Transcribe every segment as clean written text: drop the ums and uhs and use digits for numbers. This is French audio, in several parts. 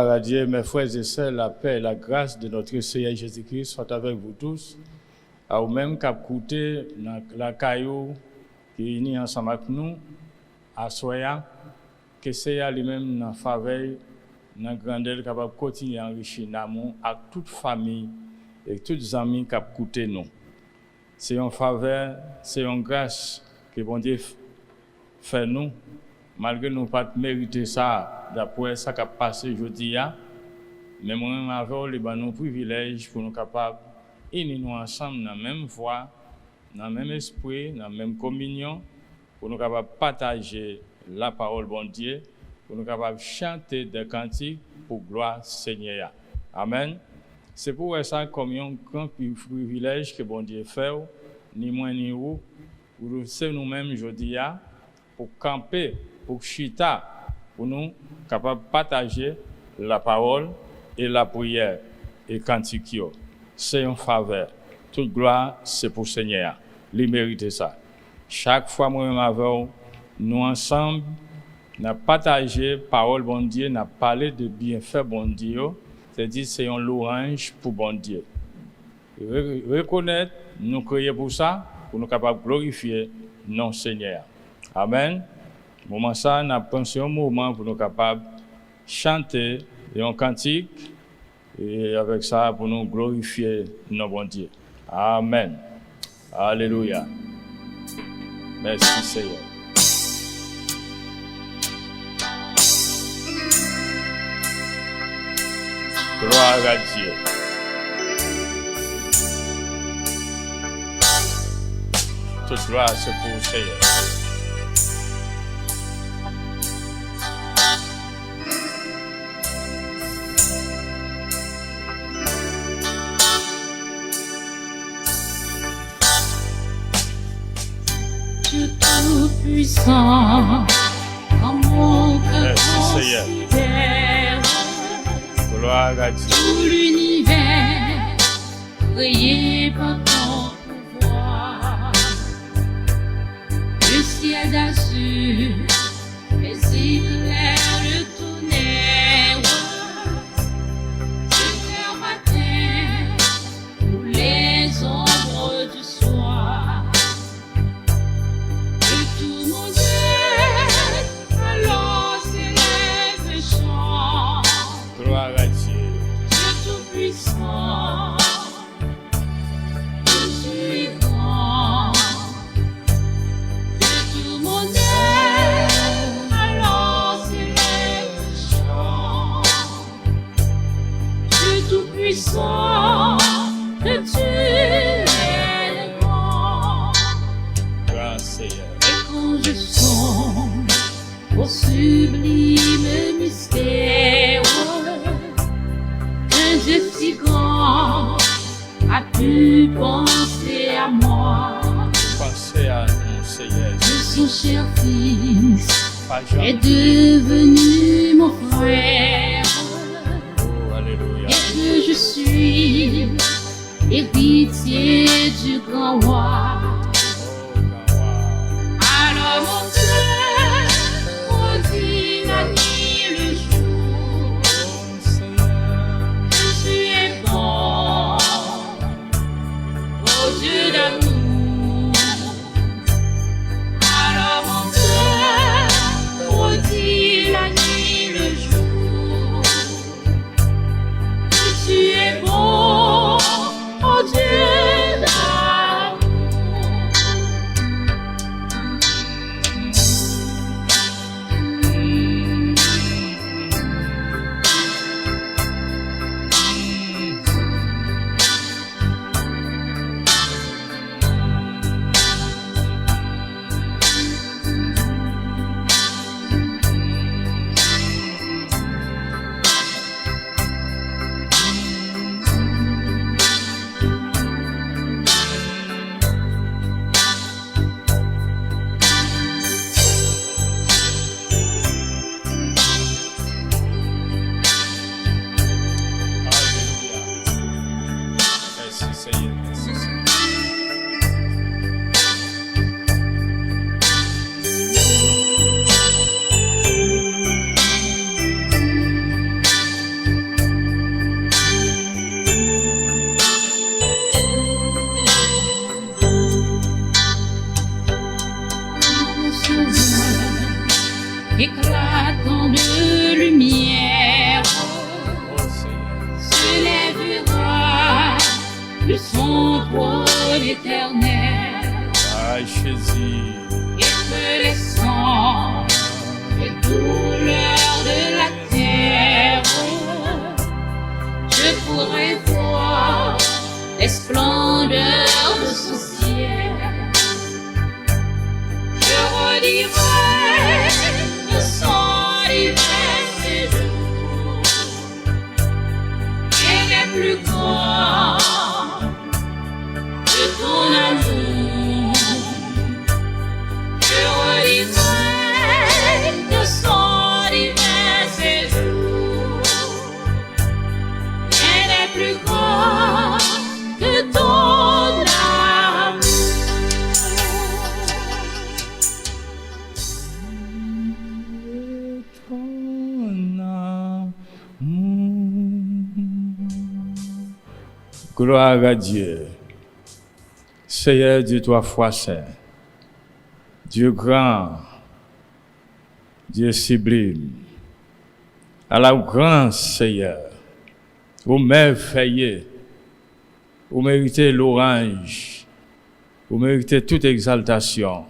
Gloire à Dieu, mes frères et sœurs, la paix et la grâce de notre Seigneur Jésus-Christ soient avec vous tous. À vous-même qui écouté la caillou qui est unie ensemble avec nous, à Soya, que Seigneur lui-même dans la faveur, dans la grandeur, capable de continuer à enrichir l'amour à toute famille et tous les amis qui écouté nous. C'est une faveur, c'est une grâce que bon Dieu fait nous, malgré nous pas mériter ça d'après ça qui a passé aujourd'hui. Mais moi-même avec les bons privilèges pour nous capables unir nous ensemble dans la même voie, dans le même esprit, dans la même communion, pour nous capables partager la parole bon Dieu, pour nous capables chanter des cantiques pour gloire Seigneur. Amen. C'est pour ça comme un grand privilège que bon Dieu fait, ni moins ni vous, c'est nous-mêmes aujourd'hui pour camper, pour chita, pour nous capables de partager la parole et la prière et cantique. C'est une faveur. Toute gloire, c'est pour le Seigneur. Il mérite ça. Chaque fois, moi-même avec nous ensemble, nous avons partagé la parole bon Dieu, nous avons parlé de bienfaits bon Dieu, c'est-à-dire c'est un louange pour bon Dieu. Reconnaître, nous créer pour ça, pour nous capables de glorifier notre Seigneur. Amen. Moment ça, nous avons pensé un moment pour nous capables de chanter un cantique et avec ça pour nous glorifier notre bon Dieu. Amen. Alléluia. Merci Seigneur. Gloire à Dieu. Toute gloire c'est pour le Seigneur. Dieu tout-puissant, quand mon cœur considère gloire à Dieu. Tout l'univers créé par ton pouvoir, le ciel d'azur, les éclairs, le tonnerre, le clair matin, ou les ombres du soir. Tout mon être, alors s'élève et chante. Gloire à Dieu. Dieu tout-puissant, je suis grand. Que tout mon être, alors s'élève et chante. Dieu tout-puissant, que tu es grand. Gloire Seigneur. Quand je songe au sublime mystère qu'un Dieu si grand a pu penser à moi, Pensez à nous Seigneur. que son cher fils Pas est jamais. devenu mon frère, Oh, alléluia. et que je suis héritier du grand roi. Oh, gloire. Alors mon cœur maudit la nuit, le jour, Oh, Seigneur. que tu es bon, ô Dieu d'amour. Alors mon cœur maudit la nuit, le jour, que tu es bon, ô Dieu d'amour. de son trône éternel. Ah, Jésus. Et que les sangs, les douleurs de la terre, je pourrais voir les splendeurs de son ciel. Je redirai de son divin séjour, et les plus grands de ton amour. Je redirai de son divin séjour, et les plus grands de ton amour. Gloire à Dieu. Seigneur Dieu, toi fois saint. Dieu grand. Dieu sublime. À la grande Seigneur. Vous merveilleux. Vous méritez l'orange. Vous méritez toute exaltation.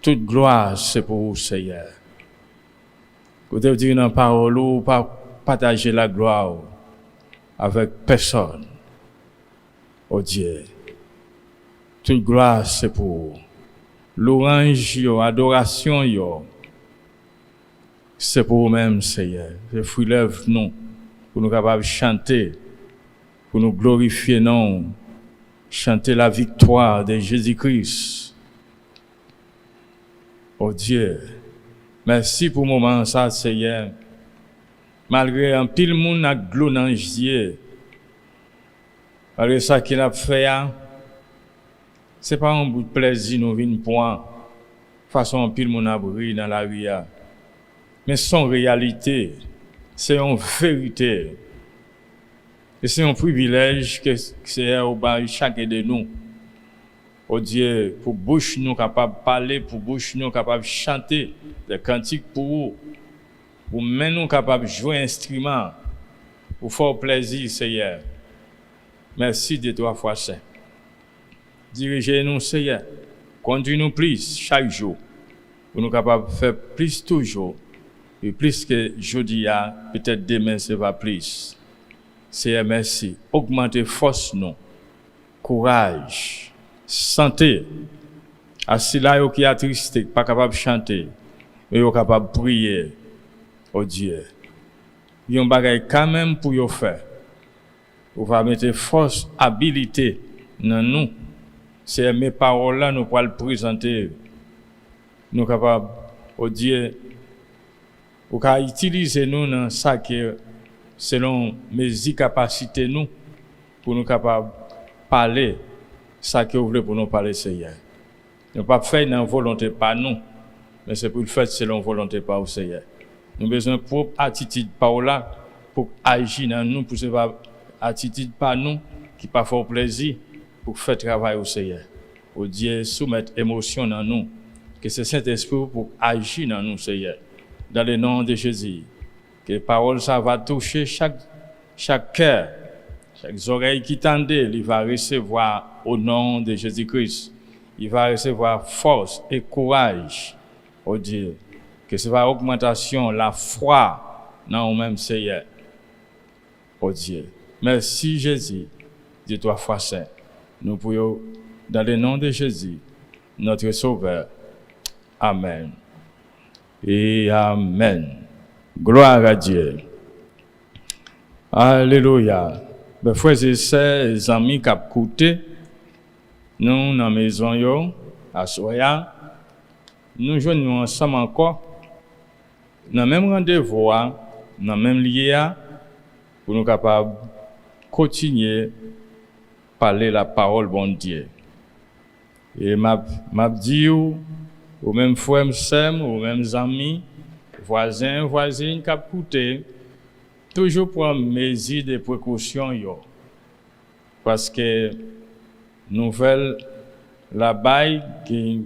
Toute gloire, c'est pour vous, Seigneur. Vous devez dire dans la parole, ou pas partager la gloire avec personne. Oh Dieu. Toute gloire, c'est pour vous. L'orange, l'adoration, c'est pour vous-même, Seigneur. Je fruit lève nous, pour nous capables de chanter, pour nous glorifier, non, chanter la victoire de Jésus-Christ. Oh Dieu, merci pour le moment, ça, Seigneur. Malgré un pile monde a glou dans les yeux, malgré ça qu'il a fait, c'est pas un bout de plaisir nous vient point façon pile mon abri dans la rue, mais son réalité, c'est une vérité. Et c'est un privilège que c'est au bas chacun de nous. Oh Dieu, pour bouche nous capable de parler, pour bouche nous capable de chanter des cantiques pour vous, pour main nous capable de jouer un instrument, pour faire plaisir, Seigneur. Merci de toi, foi saint. Dirigez-nous, Seigneur. Conduis-nous plus chaque jour, pour nous capables de faire plus toujours, et plus que jeudi, peut-être demain, ce va plus. Seigneur, merci. Augmentez force nous, courage, santé. Assis là, qui est attristé, pas capable de chanter, mais capable de prier. Oh Dieu. Il y a un bagage quand même pour vous faire. Vous va mettre force, habilité dans nous. C'est mes paroles là, nous pourrons le présenter. Nous sommes capables, oh Dieu, vous pouvez utiliser nous dans ça que, selon mes capacités, nous, pour nous capables de parler, ça que vous voulez pour nous parler, Seigneur. Nous ne pas faire dans volonté par nous, mais c'est pour le faire selon volonté par vous, Seigneur. Nous avons besoin de propre attitude par là, pour agir dans nous, pour cette attitude par nous, qui pas faire plaisir, pour faire travail au Seigneur. Au Dieu, soumettre émotion dans nous, que ce Saint-Esprit pour agir dans nous, Seigneur. Dans le nom de Jésus. Que la parole, ça va toucher chaque cœur, chaque oreille qui tendait, il va recevoir au nom de Jésus-Christ. Il va recevoir force et courage, oh Dieu. Que ce soit augmentation, la foi dans nous-mêmes, Seigneur. Oh Dieu. Merci Jésus, de toi, foi saint. Nous prions dans le nom de Jésus, notre Sauveur. Amen. Et Amen. Gloire à Dieu. Alléluia. Mes frères et sœurs, les amis qui ont écouté, nous, dans la maison, à Soya, nous joignons ensemble encore, dans le même rendez-vous, dans le même lieu, pour nous capables de continuer à parler la parole bon Dieu. Et m'a dit, aux mêmes frères, aux mêmes amis, voisins, voisines qui ont écouté, toujours prendre mesures de précaution, parce que nouvelle la baille qui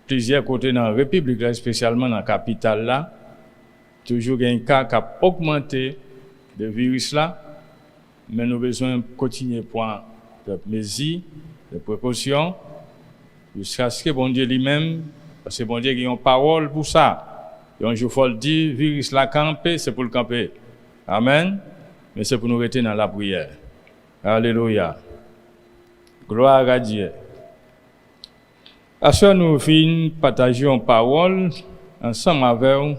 plusieurs côtés dans la République, là, spécialement dans la capitale là, toujours un cas qui a augmenté de virus là, mais nous avons besoin de continuer point de mesures, de précautions, jusqu'à ce que bon Dieu lui-même, parce que bon Dieu a une parole pour ça. Et un jour, il faut le dire, virus la camper, c'est pour le camper. Amen. Mais c'est pour nous rester dans la prière. Alléluia. Gloire à Dieu. À ce nous finissons partager une parole ensemble avec vous.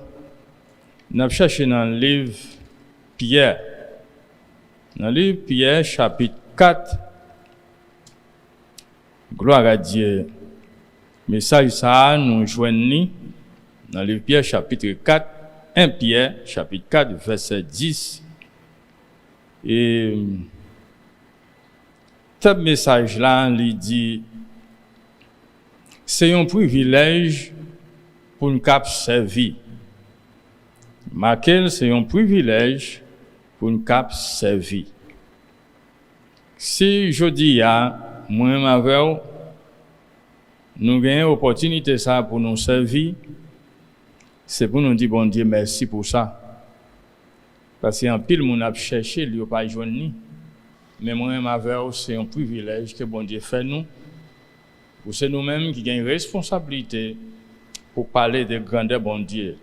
Nous avons cherché dans le livre Pierre. Dans le livre Pierre, chapitre 4. Gloire à Dieu. Message ça, nous joignons dans le livre Pierre, chapitre 4. 1 Pierre, chapitre 4, verset 10. Et ce message-là, il dit, c'est un privilège pour nous servir. Marquez, c'est un privilège pour nous servir. Si je dis, moi-même avec nous avons l'opportunité ça pour nous servir, c'est pour nous dire, bon Dieu, merci pour ça. Parce qu'en pile, mon a cherché, il n'y a pas joindre. Mais moi-même avec c'est un privilège que bon Dieu fait nous. C'est nous-mêmes qui avons une responsabilité pour parler de grandeur bon Dieu,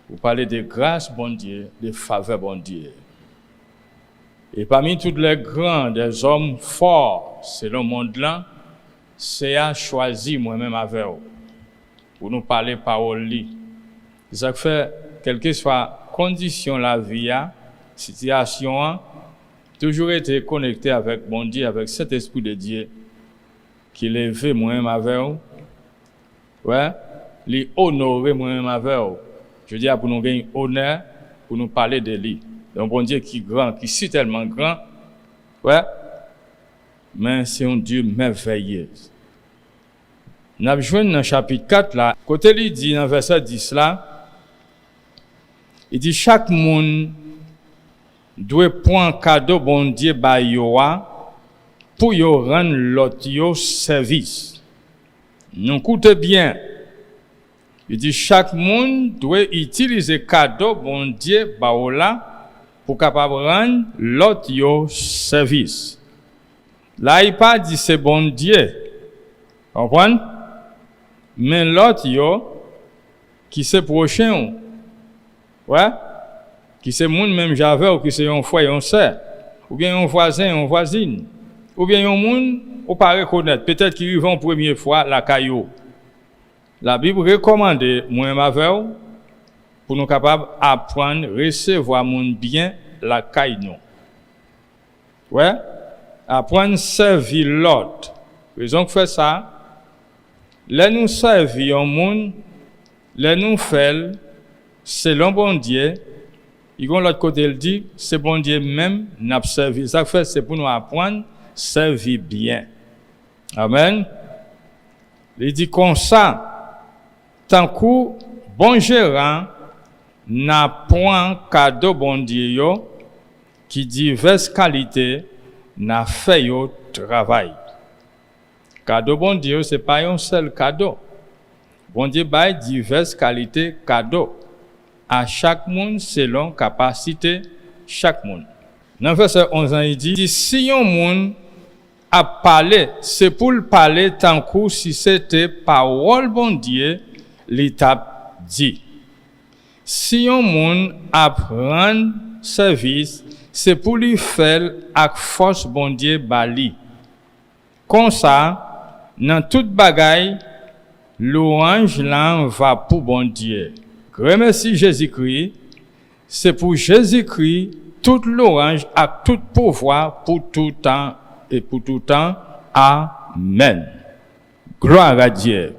pour parler de grâce bon Dieu, de faveur bon Dieu. Et parmi tous les grands, des hommes forts, selon le monde-là, c'est à choisir moi-même avec vous, pour nous parler parole. C'est ça que fait, quelle que soit condition la vie, situation, toujours été connecté avec bon Dieu, avec cet esprit de Dieu, qui l'élevé moi-même avec vous, ouais, les honorer moi-même avec vous. Je veux dire, pour nous gagner honneur, pour nous parler de lui. Donc, bon Dieu qui est grand, qui est si tellement grand, ouais, mais c'est un Dieu merveilleux. Nous avons joué dans le chapitre 4, là, côté il dit, dans le verset 10, là, il dit, chaque monde doit prendre cadeau, bon Dieu, par yoa, pour yo rendre l'autre yo service. Nous écoutez bien. Il dit chaque monde doit utiliser cadeau bon Dieu baola pour capable rendre l'autre yo service. Là il pas dit c'est bon Dieu. Comprenez? Mais l'autre yo qui c'est prochain. Ouais? Qui c'est monde même j'avais ou qui c'est un frère, un sœur, ou bien un voisin, une voisine. Ou bien un monde, on pas reconnaître, peut-être qu'ils vont première fois la caillou. La Bible recommande, moi-même avec pour nous capables d'apprendre, recevoir monde bien la caillou. Ouais? Apprendre à servir l'autre. Raison que fait ça, là nous servir un monde, là nous faire, selon bon Dieu, ils vont l'autre côté, il dit, c'est bon Dieu même, n'a servi. Ça fait, c'est pour nous apprendre, servir bien. Amen. Il dit comme ça, tant que bon gérant n'a point cadeau bon Dieu yo, qui diverses qualités n'a fait yo travail. Cadeau bon Dieu, c'est pas un seul cadeau. Bon Dieu bail diverses qualités cadeau à chaque monde selon capacité chaque monde. Dans le verset 11, il dit si un monde a parlé, c'est pour le parler tant que si c'était parole bon Dieu, l'étape dit. Si un monde apprend service, c'est pour lui faire avec force bon Dieu bali. Comme ça, dans toute bagaille, l'orange là va pour bon Dieu. Remercie Jésus-Christ, c'est pour Jésus-Christ toute l'orange à tout pouvoir pour tout temps et pour tout temps. Amen. Gloire à Dieu.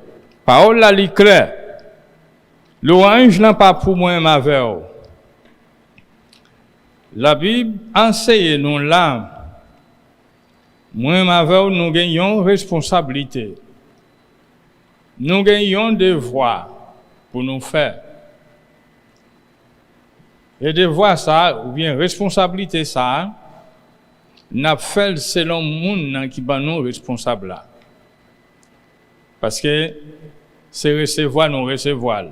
Parole là li claire. L'orange n'est pas pour moi ma veille. La Bible enseigne nous là. Moi ma veille nous gagnons responsabilité. Nous gagnons devoir pour nous faire. Et devoir ça, ou bien responsabilité ça, n'a fait selon monde qui ban nous responsable là. Parce que c'est recevoir nous recevoir.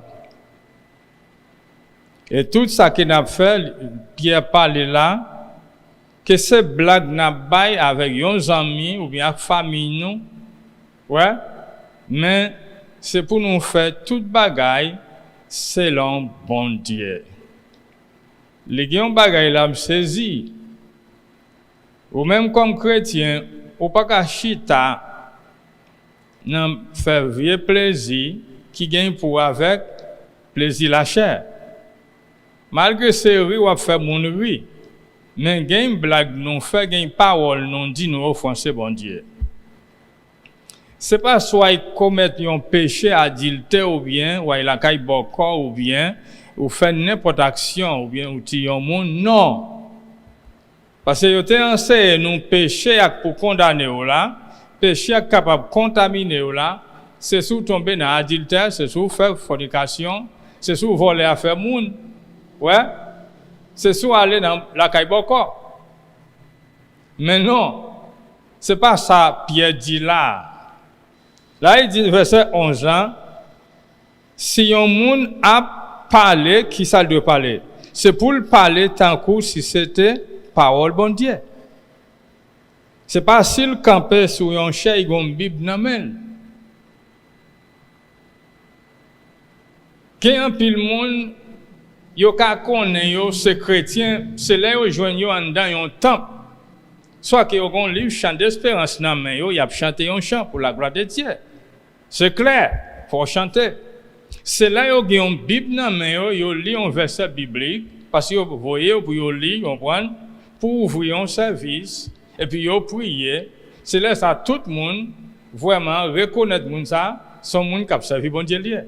Et tout ça qu'il a fait, Pierre parle là, que ces blagues n'a bail avec nos amis ou bien famille nous. Ouais, mais c'est pour nous faire toute bagaille selon bon Dieu. Les gens bagaille là me saisi. Ou même comme chrétien, ou pas qu'à chita nan faire vieux plaisir qui gagne pour avec plaisir la chair. Malgré ces rires ou faire mon rire, mais gagne blague non fait gagne parole non dit nous offenser bon Dieu. C'est pas soit commettre un péché adultère ou bien ou il a caille boko ou bien ou faire n'importe action ou bien ou ti un monde non. Parce que yo te enseigné nous péché pour condamner ou là, péché capable contaminer ou là, c'est sous tomber dans adultère, c'est sous faire fornication, c'est sous voler à faire monde. Ouais. C'est sous aller dans la caille boko. Mais non, c'est pas ça Pierre dit là. Là, il dit, verset 11, si un monde a parlé, qui ça doit parler? C'est pour le parler tant que si c'était parole bon Dieu. C'est pas s'il campait sur un chien, il y a une Bible dans la main. Qu'il y a un pile monde, yo ka connaît yo c'est chrétien, c'est là yo joignent yo en dans un temple. Soit que yo gon livre chant d'espérance dans main yo, y a chanté un chant pour la gloire de Dieu. C'est clair, faut chanter. C'est là yo gen une Bible dans main yo lit un verset biblique parce que vous voyez pour yo lire, comprendre pour ouvrir un service et puis yo prier. C'est là ça tout le monde vraiment reconnaître moun ça, son monde qui a servi bon Dieu lié.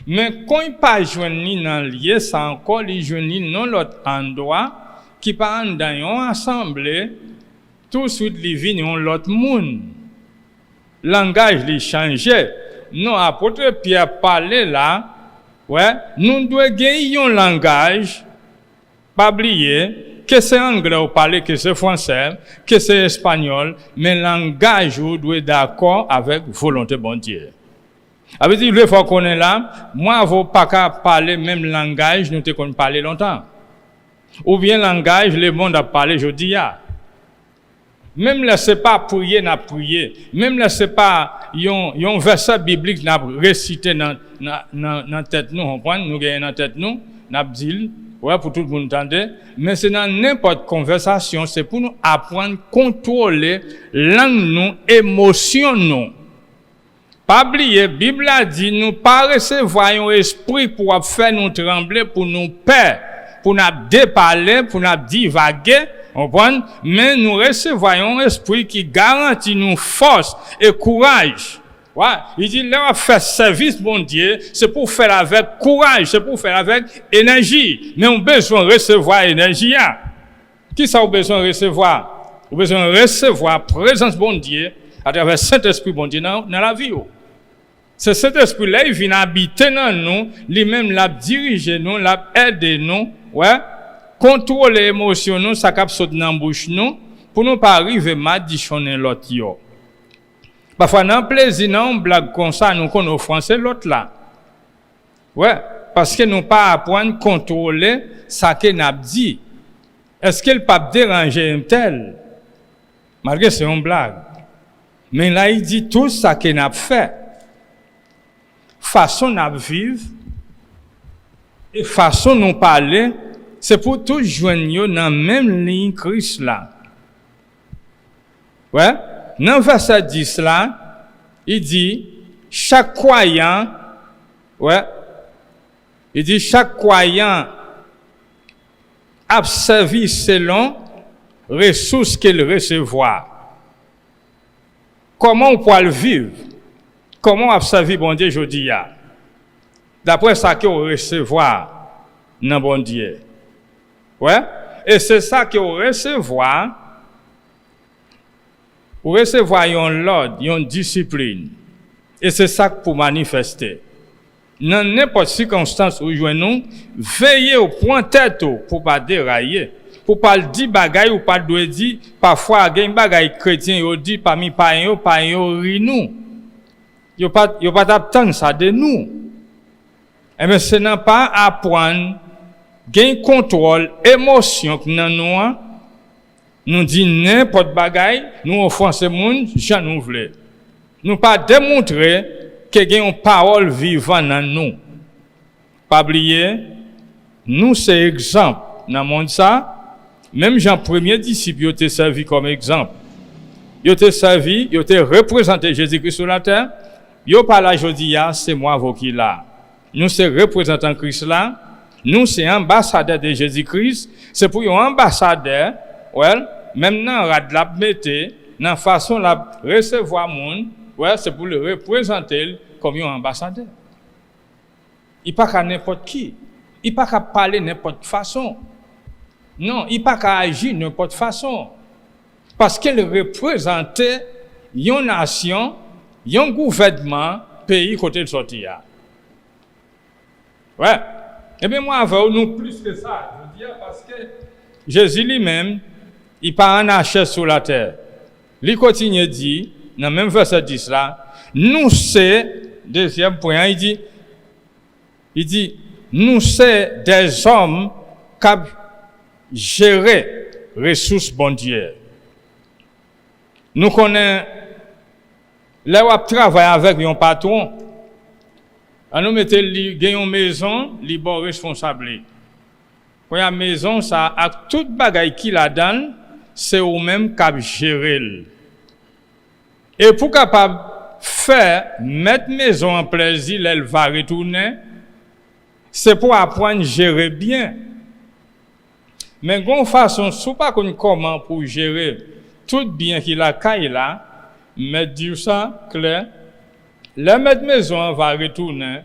Mais quand il pas joindre dans lié ça encore il joindre dans l'autre endroit qui pas dans une assemblée tout de suite il vient dans l'autre monde langage il changer non apôtre Pierre parlait là ouais nous doit gagner un langage pas oublier que c'est anglais ou parler que c'est français que c'est espagnol mais langage ou doit d'accord avec volonté bon Dieu. Avec dit le faut qu'on est là, moi vous pas qu'à parler même langage nous te qu'on parler longtemps. Ou bien langage le monde a parlé jodi ya. Même là c'est pas prier n'a prier, même là c'est pas yon verset biblique n'a réciter dans tête nous, comprendre nous gagne dans tête nous, n'a dit ouais pour tout le monde entendre, mais c'est dans n'importe conversation, c'est pour nous apprendre contrôler langue nous, émotion nous. Pas oublier, Bible a dit, nous pas recevoir un esprit pour faire nous trembler, pour nous peur, pour nous déparler, pour nous divaguer, comprendre? Mais nous recevons un esprit qui garantit nous force et courage. Ouais, il dit, là, faire service, bon Dieu, c'est pour faire avec courage, c'est pour faire avec énergie. Mais on a besoin de recevoir énergie. Qui ça a besoin de recevoir? On a besoin de recevoir présence, bon Dieu, à travers Saint-Esprit, bon Dieu, dans la vie. C'est cet esprit-là, il vient habiter dans nous, lui-même l'a dirigé nous, l'a aidé nous, ouais, contrôler les émotions nous, ça cap saute dans la bouche nous, pour nous pas arriver à dishonorer l'autre yo. Parfois, dans le plaisir, dans une blague comme ça, nous qu'on offenser l'autre là. Ouais, parce que nous pas apprendre à contrôler ça qu'il n'a dit. Est-ce qu'il pas déranger un tel? Malgré c'est une blague. Mais là, il dit tout ça qu'il n'a fait. Façon de vivre et façon de parler, c'est pour tout joindre dans la même ligne Christ là. Ouais, dans verset 10 là, il dit chaque croyant, ouais, il dit chaque croyant a servi selon ressources qu'il recevoir. Comment on peut le vivre? Comment on servi bon Dieu aujourd'hui? D'après ça qu'on recevoir dans bon Dieu. Ouais? Et c'est ça qu'on recevoir. Pour recevoir un ordre, une discipline. Et c'est ça pour manifester. Dans n'importe circonstance où nous veillez au point tête pour pas dérailler. Pour pas dire bagaille ou pas doit dire parfois gagne bagaille chrétien yo dit parmi païens ri nous. Yo pas attendre ça de nous. Et mais ce n'est pas apprendre gain contrôle émotion dans nous nous dit n'importe bagaille, nous offenser monde, j'en nous voulons. Nous pas démontrer que y a une parole vivante dans nous. Pas oublier, nous c'est exemple dans le monde ça. Même Jean premier disciple, il était servi comme exemple. Il était servi, il était représenté Jésus-Christ sur la terre. Il pas là aujourd'hui, c'est moi vous qui là. Nous c'est représentant Christ là. Nous c'est ambassadeur de Jésus-Christ. C'est pour un ambassadeur, même dans la mettez, dans la façon la recevoir monde, c'est pour le représenter comme un ambassadeur. Il pas qu'à n'importe qui. Il pas qu'à parler n'importe façon. Non, il pas qu'à agir n'importe façon. Parce qu'il représentait une nation, un gouvernement, pays côté de sortir. Ouais. Eh bien, moi, avec nous, plus que ça, je veux dire, parce que Jésus lui-même, il part en achète sur la terre. Il continue de dire, dans le même verset 10 là, nous c'est, deuxième point, il dit, nous c'est des hommes qui gérer ressources bon Dieu. Nous connaissons, là où on travaille avec un patron, on nous mettons une maison, les bons responsables. Pour la maison, ça a toute bagaille qui la donne, c'est au même cap gérer. Et pour capable faire mettre maison en plaisir, elle va retourner. C'est pour apprendre à gérer bien. Mais de façon, si pas comment pour gérer tout bien qu'il a caillé là, mais dire ça clair, la mettre maison va retourner,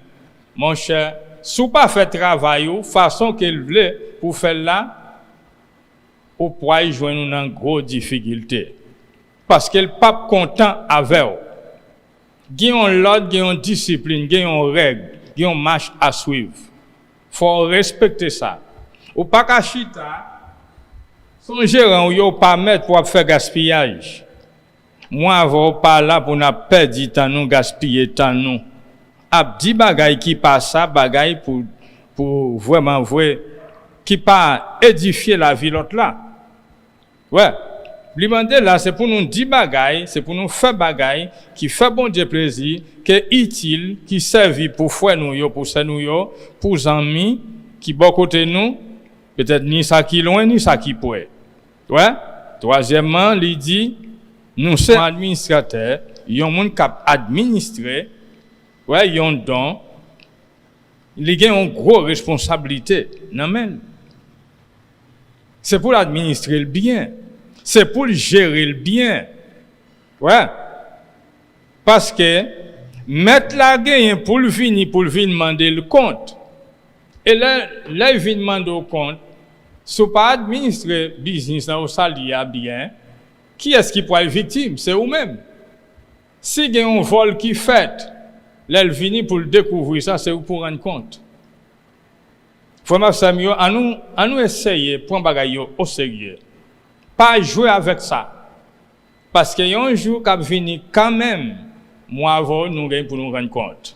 mon cher, si pas fait travail ou façon qu'il voulait pour faire là, au point il joindre une grosse difficulté. Parce qu'il n'est pas content avec vous. Il y a un l'ordre, il y a une discipline, il y a une règle, il y a une marche à suivre. Il faut respecter ça. Ou pas qu'à chita, son gérant ou yo pas mettre pour faire gaspillage. Moi avant pas là pour n'a perdre temps nous gaspiller temps nous. A dit bagay qui passe ça bagay pour vraiment vrai qui pas édifier la vie l'autre là. Ouais. Demander là c'est pour nous dire bagay, c'est pour nous faire bagay qui fait bon Dieu plaisir, qui est utile, qui servi pour frère nous yo, pour ça nous yo, pour amis qui bon côté nous. Peut-être ni ça qui loin, ni ça qui près. Ouais. Troisièmement, il dit, nous sommes administrateurs, il y a un monde qui administre, ouais, il y a un don, il y a une grosse responsabilité. Non, mais c'est pour administrer le bien, c'est pour gérer le bien. Ouais. Parce que mettre la gain pour le venir demander le compte. Et là, il vient demander au compte, si vous pas administrer business dans le salaire bien, qui est-ce qui pourrait être victime? C'est vous-même. Si il y a un vol qui fait, là, il vient pour le découvrir, ça, c'est vous pour rendre compte. Frère Samuel, à nous essayer de prendre les choses au sérieux. Pas jouer avec ça. Parce qu'il y a un jour qui va venir quand même, moi avant, nous gagnons pour nous rendre compte.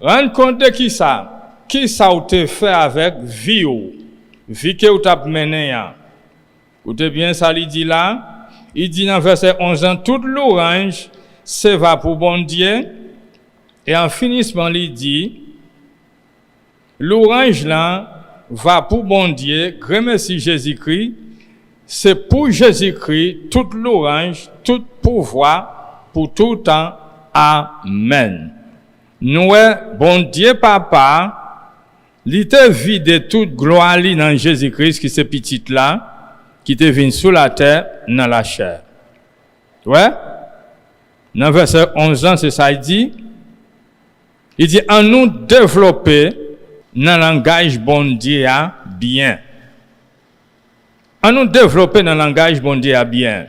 Rendre compte de qui ça? Qui ça vous te fait avec vie que vous t'as mené? Écoutez bien ça, il dit là. Il dit dans verset 11, toute l'orange, c'est va pour bon Dieu. Et en finissement, il dit, l'orange là, va pour bon Dieu, remercie Jésus-Christ. C'est pour Jésus-Christ, toute l'orange, tout pouvoir, pour tout temps. Amen. Nous, bon Dieu, Papa, il te vide toute gloire dans Jésus-Christ, qui c'est petit là, qui te vient sur la terre, dans la chair. Ouais? Dans verset 11, c'est ça, il dit, en nous développer dans le langage bon Dieu bien. En nous développer dans le langage bon Dieu bien.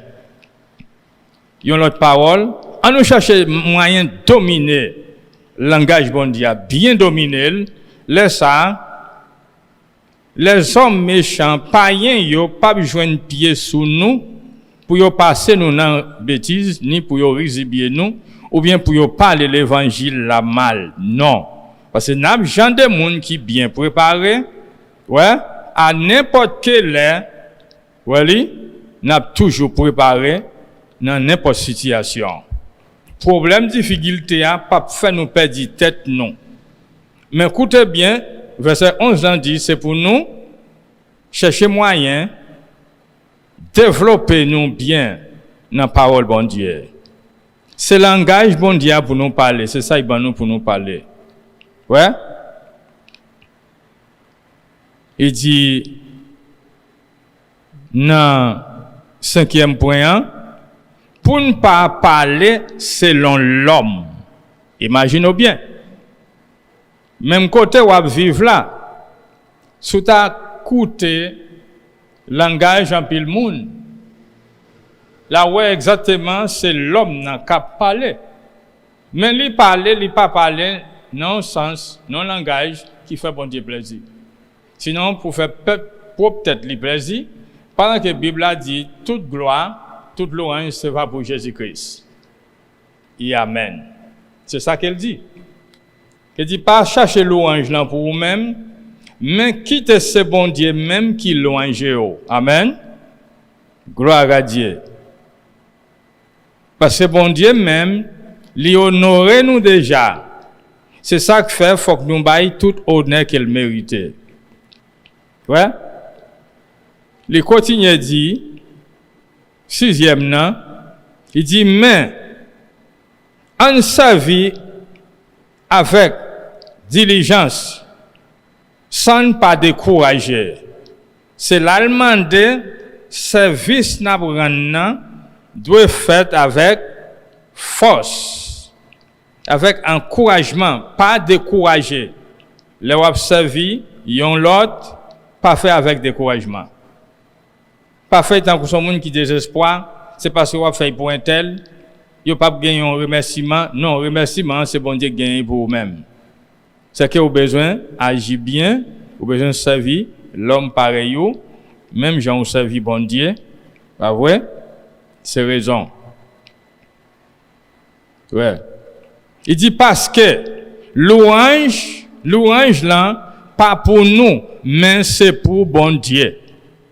Il y a une autre parole, en nous chercher moyen de dominer le langage bon Dieu bien dominer, les hommes méchants, païens, yo pas joindre pied sous nous pour yo passer nous dans bêtise ni pour yo risibier nous ou bien pour yo parler l'évangile la mal. Non, parce que n'a gens de monde qui bien préparé, ouais, à n'importe quelle heure Voilà, n'a toujours préparé dans n'importe situation. Problème, difficulté, pas faire nous perdre tête, non. Mais écoutez bien, verset 11 en dit, c'est pour nous chercher moyen, développer nous bien dans la parole bon Dieu. C'est le langage bon Dieu pour nous parler, c'est ça il va nous pour nous parler. Ouais? Il dit, dans 5e point, pour ne pas parler selon l'homme. Imaginez bien. Même côté où on vivre là, sous ta coûté langage en pile monde. Là où exactement c'est l'homme qui a parlé. Mais lui parler, lui pas parler non sens, non langage qui fait bon Dieu plaisir. Sinon pour faire peut-être lui plaisir, pendant que la Bible a dit toute gloire, toute louange se va pour Jésus-Christ. Et amen. C'est ça qu'elle dit. Elle dit pas chercher louange là pour vous-même, mais quittez ce bon Dieu même qui louange. Amen. Gloire à Dieu. Parce que bon Dieu même, lui honore nous déjà. C'est ça que fait, faut que nous baillons tout honneur qu'elle mérite. Ouais? Il continue à dire, 6e nan, il dit, mais, en sa vie, avec diligence, sans ne pas décourager. C'est l'allemand de service n'a doit faire avec force, avec encouragement, pas décourager. Le wap servi, yon l'autre, pas fait avec découragement. Pas fait tant que son monde qui désespoir, c'est parce que wap fait pour un tel, yo pas gagner un remerciement. Non, remerciement c'est bon Dieu gagner pour vous-même. C'est que vous besoin agir bien, vous besoin servir l'homme pareil, même gens servi bon Dieu. Pas vrai? C'est raison. Ouais. Il dit parce que louange là, pas pour nous, mais c'est pour bon Dieu.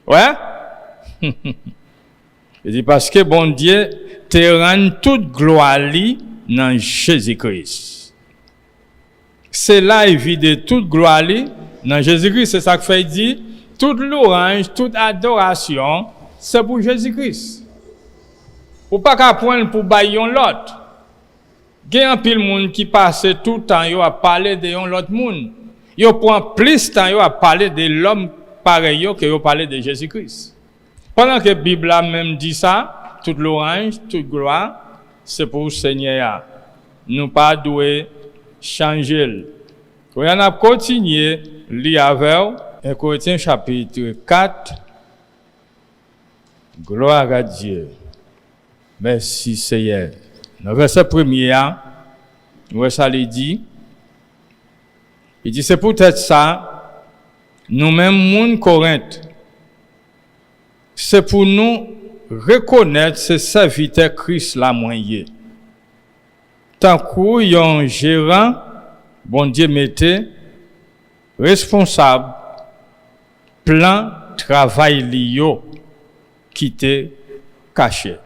Ouais? Il dit parce que bon Dieu te rend toute gloire dans Jésus-Christ. C'est là évident toute gloire dans Jésus-Christ. C'est ça que fait dire toute louange, toute adoration, c'est pour Jésus-Christ. Ou pas qu'à prendre pour bailler l'autre. Il y a un pile monde qui passe tout le temps à parler de l'autre monde. Il prend plus de temps à parler de l'homme pareil que à parler de Jésus-Christ. Pendant que la Bible a même dit ça, toute louange, toute gloire, c'est pour le Seigneur. Nous pas doué changer. On a continué lire avec 1 Corinthiens chapitre 4. Gloire à Dieu. Merci Seigneur. Dans le verset premier, nous ça lui dit. Il dit c'est peut-être ça. Nous-mêmes, moun Corinthe, c'est pour nous reconnaître ce serviteur Christ la moyen. Tant que yon gérant, bon Dieu mettait responsable, plan travail liyo qui était caché.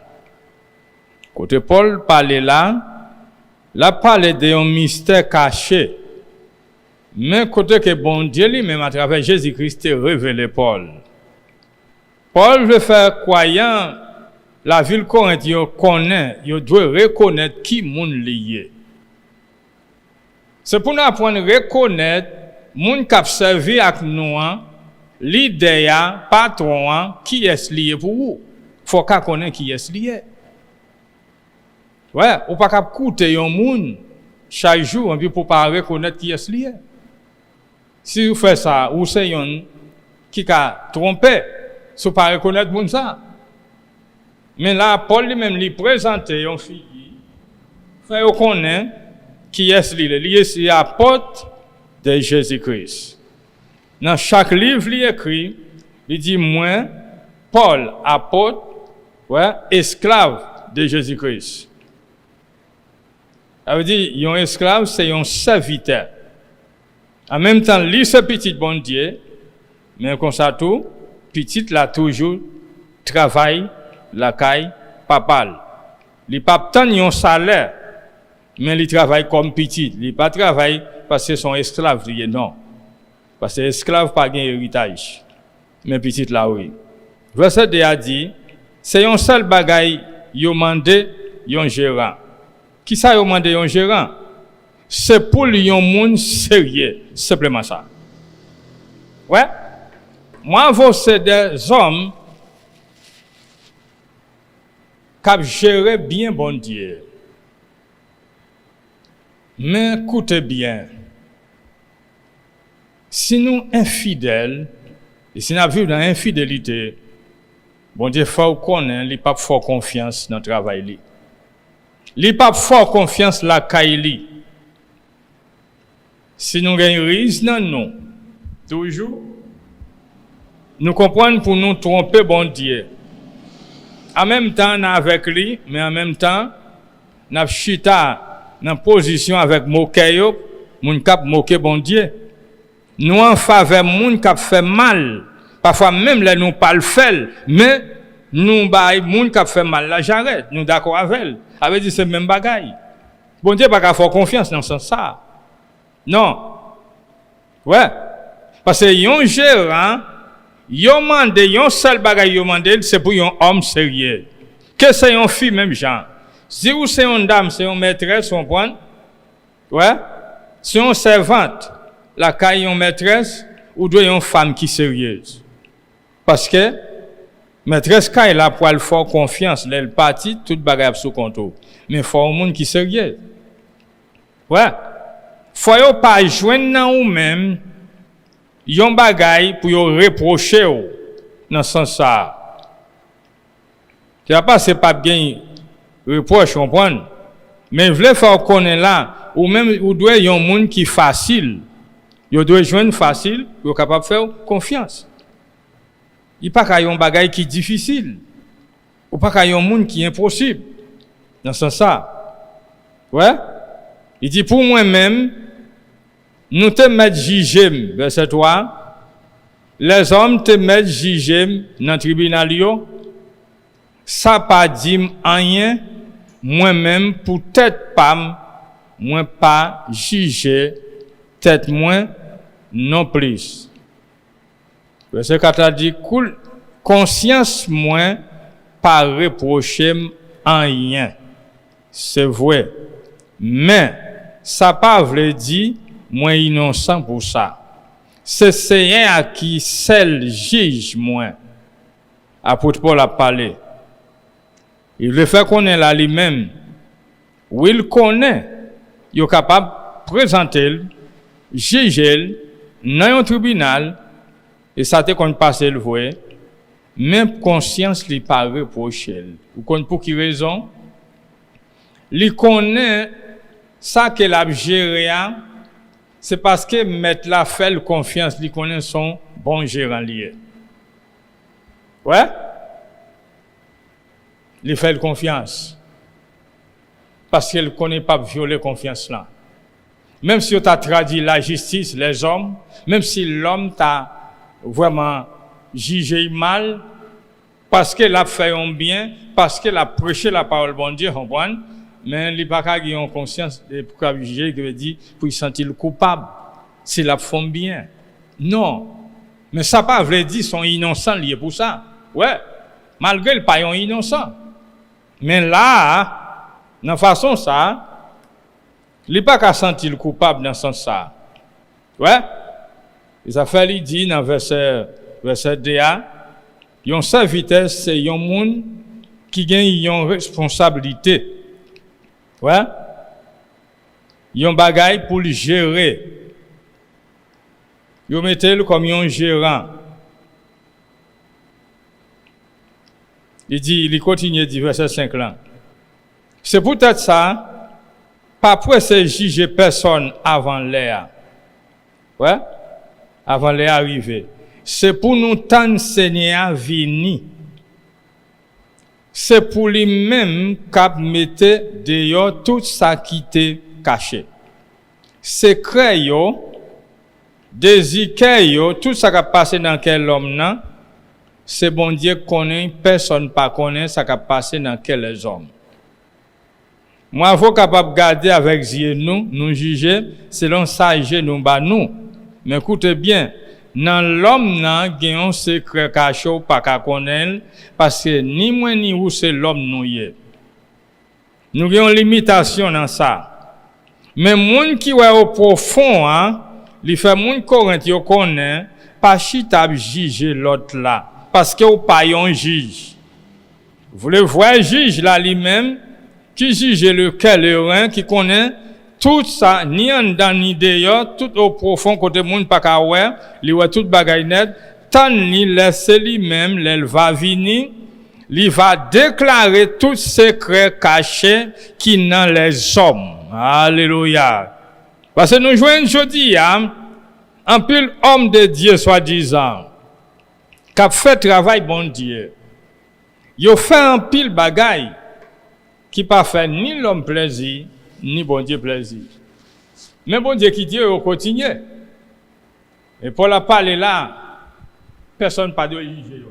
Côté Paul parlait là, parlait d'un mystère caché. Mais côté que bon Dieu lui-même à travers Jésus-Christ révélé Paul. Paul veut faire croyant la ville Corinthe, il connaît, il doit reconnaître qui moun lié. C'est pour nous apprendre à reconnaître moun qui a servi avec nous, leader, patron, qui est lié pour vous. Faut qu'on connaisse qui est lié. Ouais, ou pas qu'à coûter un moun chaque jour pour pas reconnaître qui est lié. Si vous faites ça, ou c'est un qui a trompé, si vous ne reconnaître moun ça. Mais là, Paul lui-même lui présente une fille, fait reconnaître qui est lié. Lié c'est apôtre de Jésus-Christ. Dans chaque livre, il écrit, il dit moi, Paul, apôtre, ouais, esclave de Jésus-Christ. Ça veut dire, un esclave, c'est un serviteur. En même temps, lui, c'est petit bon Dieu, mais comme ça tout, petit là toujours travail la caille papal. Il pas tant un salaire, mais il travaille comme petit. Il pas travaille parce que son esclave, non. Parce que esclave pas gain héritage. Mais petit là oui. Verset 2 a dit, c'est un seul bagaille yo mandé yon gérant. Qui ça yo mandé yon gérant? C'est pour yon monde sérieux, simplement ça. Ouais. Moi c'est des hommes qui gèrent bien bon Dieu. Mais écoutez bien. Si nous infidèles, et si nous vivons dans l'infidélité, bon Dieu faut connaître, il pas fort confiance dans le travail. Il pas fort confiance dans la caille. Si nous gagnons risque dans nous, toujours, nous comprenons pour nous tromper bon Dieu. En même temps, nous avec lui, mais en même temps, nous chita dans position avec moqueyo, moun kap moquer bon Dieu. Nous en faveur moun kap fait mal. Parfois même là nous pas le faire, mais nous bail moun kap fait mal là j'arrête. Nous d'accord avec elle. Avait dit c'est même bagaille. Bon Dieu pas qu'à faire confiance dans ce sens ça. Non. Ouais. Parce que yon gérant, yon mande, yon seul bagaille yon mande, c'est pour yon homme sérieux. Que c'est yon fille même genre. Si ou c'est une dame, c'est une maîtresse, on prend. Ouais. C'est une servante, la caille yon maîtresse, ou doit yon femme qui sérieuse. Parce que maîtresse caille la pour elle faire confiance, elle partie toute bagaille sous contrôle. Mais faut un monde qui sérieux. Ouais. Faut yo pas joindre dans ou même yon bagaille pour yo reprocher ou dans sens ça. Tu vas pas c'est pas bien reproche comprendre. Mais vle faire connaître là ou même ou doit yon monde qui facile. Yo doit joindre facile, yo capable faire confiance. Il pas ka yon bagaille qui difficile. Ou pas ka yon monde qui impossible. Dans sens ça. Ouais. Il dit pour moi-même nous te mettre juger, verset 3. Les hommes te mettent juger dans le tribunal yo. Ça pas dit rien. Moi-même, pour tête pas, moi pas juger, tête moins non plus. Verset 4 a dit, cool, conscience moins pas reprocher en rien. C'est vrai. Mais, ça pas veut dire, moins innocent pour ça. C'est Seigneur à qui seul juge moins. Apôtre Paul a parlé. Il le fait connaître là lui-même. Où il connaît, il est capable de présenter, juger dans un tribunal, et ça te qu'on passe le voir. Même conscience lui pas reprocher. Ou pour qui raison? Il connaît ça qu'elle a géré. C'est parce que mettre la fait confiance, il connaît son bon gérant lié. Ouais? Il fait confiance. Parce qu'il ne connaît pas violer confiance là. Même si tu as traduit la justice, les hommes, même si l'homme t'a vraiment jugé mal, parce qu'il a fait un bien, parce qu'il a prêché la parole bon Dieu, mais il n'y a pas qu'à avoir conscience de pour juger, qui veut dire pour se sentir coupable, s'il a fait bien. Non. Mais ça ne veut pas dire qu'ils sont innocents liés pour ça. Ouais. Malgré le pas innocent. Mais là, dans la façon ça, il n'y a pas qu'à sentir coupable dans ce sens ça. Ouais. Les affaires, il dit dans verset 2, yon serviteur, c'est yon moun qui gagne yon responsabilité. Ouais. Yon bagay pour le gérer. Yon mettez le comme yon gérant. Il continue du verset 5 là. C'est peut-être ça, pas pour se juger personne avant l'heure. Ouais? Avant l'heure arrivée. C'est pour nous tendre Seigneur venir. C'est pour lui-même qu'a mettre dehors tout ça qui était caché. Secret yo, désir yo, tout ça qui a passé dans quel homme là, c'est bon Dieu connaît, personne pas connaît ça qui a passé dans quels hommes. Moi, faut capable garder avec yeux nous juger selon ça nous ba nous. Mais écoutez bien, dans l'homme nan gen un secret caché ou pas ka connaître parce que ni moi ni vous c'est l'homme nous yé. Nous avons une limitation dans ça. Mais moun qui est au profond, li fait moun Corinthe yo connaît, pas chita juger l'autre là. Parce que ou pas un juge. Vous voulez voir juge là lui-même, qui juge le cœur, le rein, qui connaît tout ça, ni en dedans ni dehors, tout au profond, côté moun pas ka wè, li wè tout bagay net, tant ni laisse lui-même, l'elle va venir, il va déclarer tout secret caché qui dans les hommes. Alléluia. Parce que nous jouons aujourd'hui, un pile homme de Dieu, soi-disant, qui a fait travail bon Dieu. Il fait un pile bagay qui pas fait ni l'homme plaisir, ni bon Dieu plaisir. Mais bon Dieu qui dit, il continue. Et pour la parler là, personne pas de juger.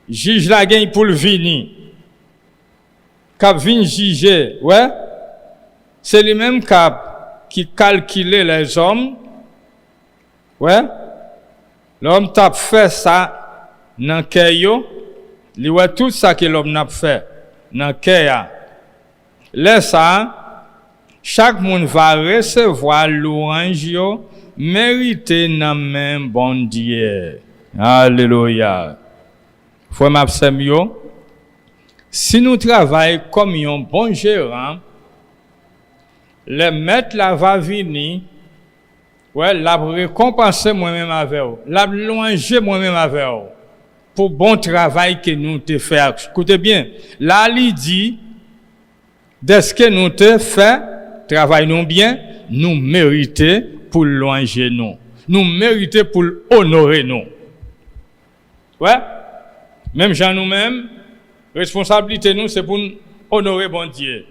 Juge la gagne pour le venir. Cap vient juger, ouais. C'est lui même qui calcule les hommes. Ouais. L'homme t'a fait ça dans cœur yo, li ouais tout ça que l'homme n'a fait dans cœur. Là ça, chaque monde va recevoir louange yo mérité dans même bon Dieu. Alléluia. Faut m'absem yo. Si nous travaillons comme un bon gérant, le maître là va venir, ouais, la récompenser moi-même avec vous, la louanger moi-même avec vous, pour bon travail que nous te fait. Écoutez bien, là il dit, dès que nous te fait, travail nous bien, nous méritons pour louanger nous méritons pour honorer nous. Ouais. Même Jean nous-mêmes, responsabilité nous, c'est pour nous honorer bon Dieu.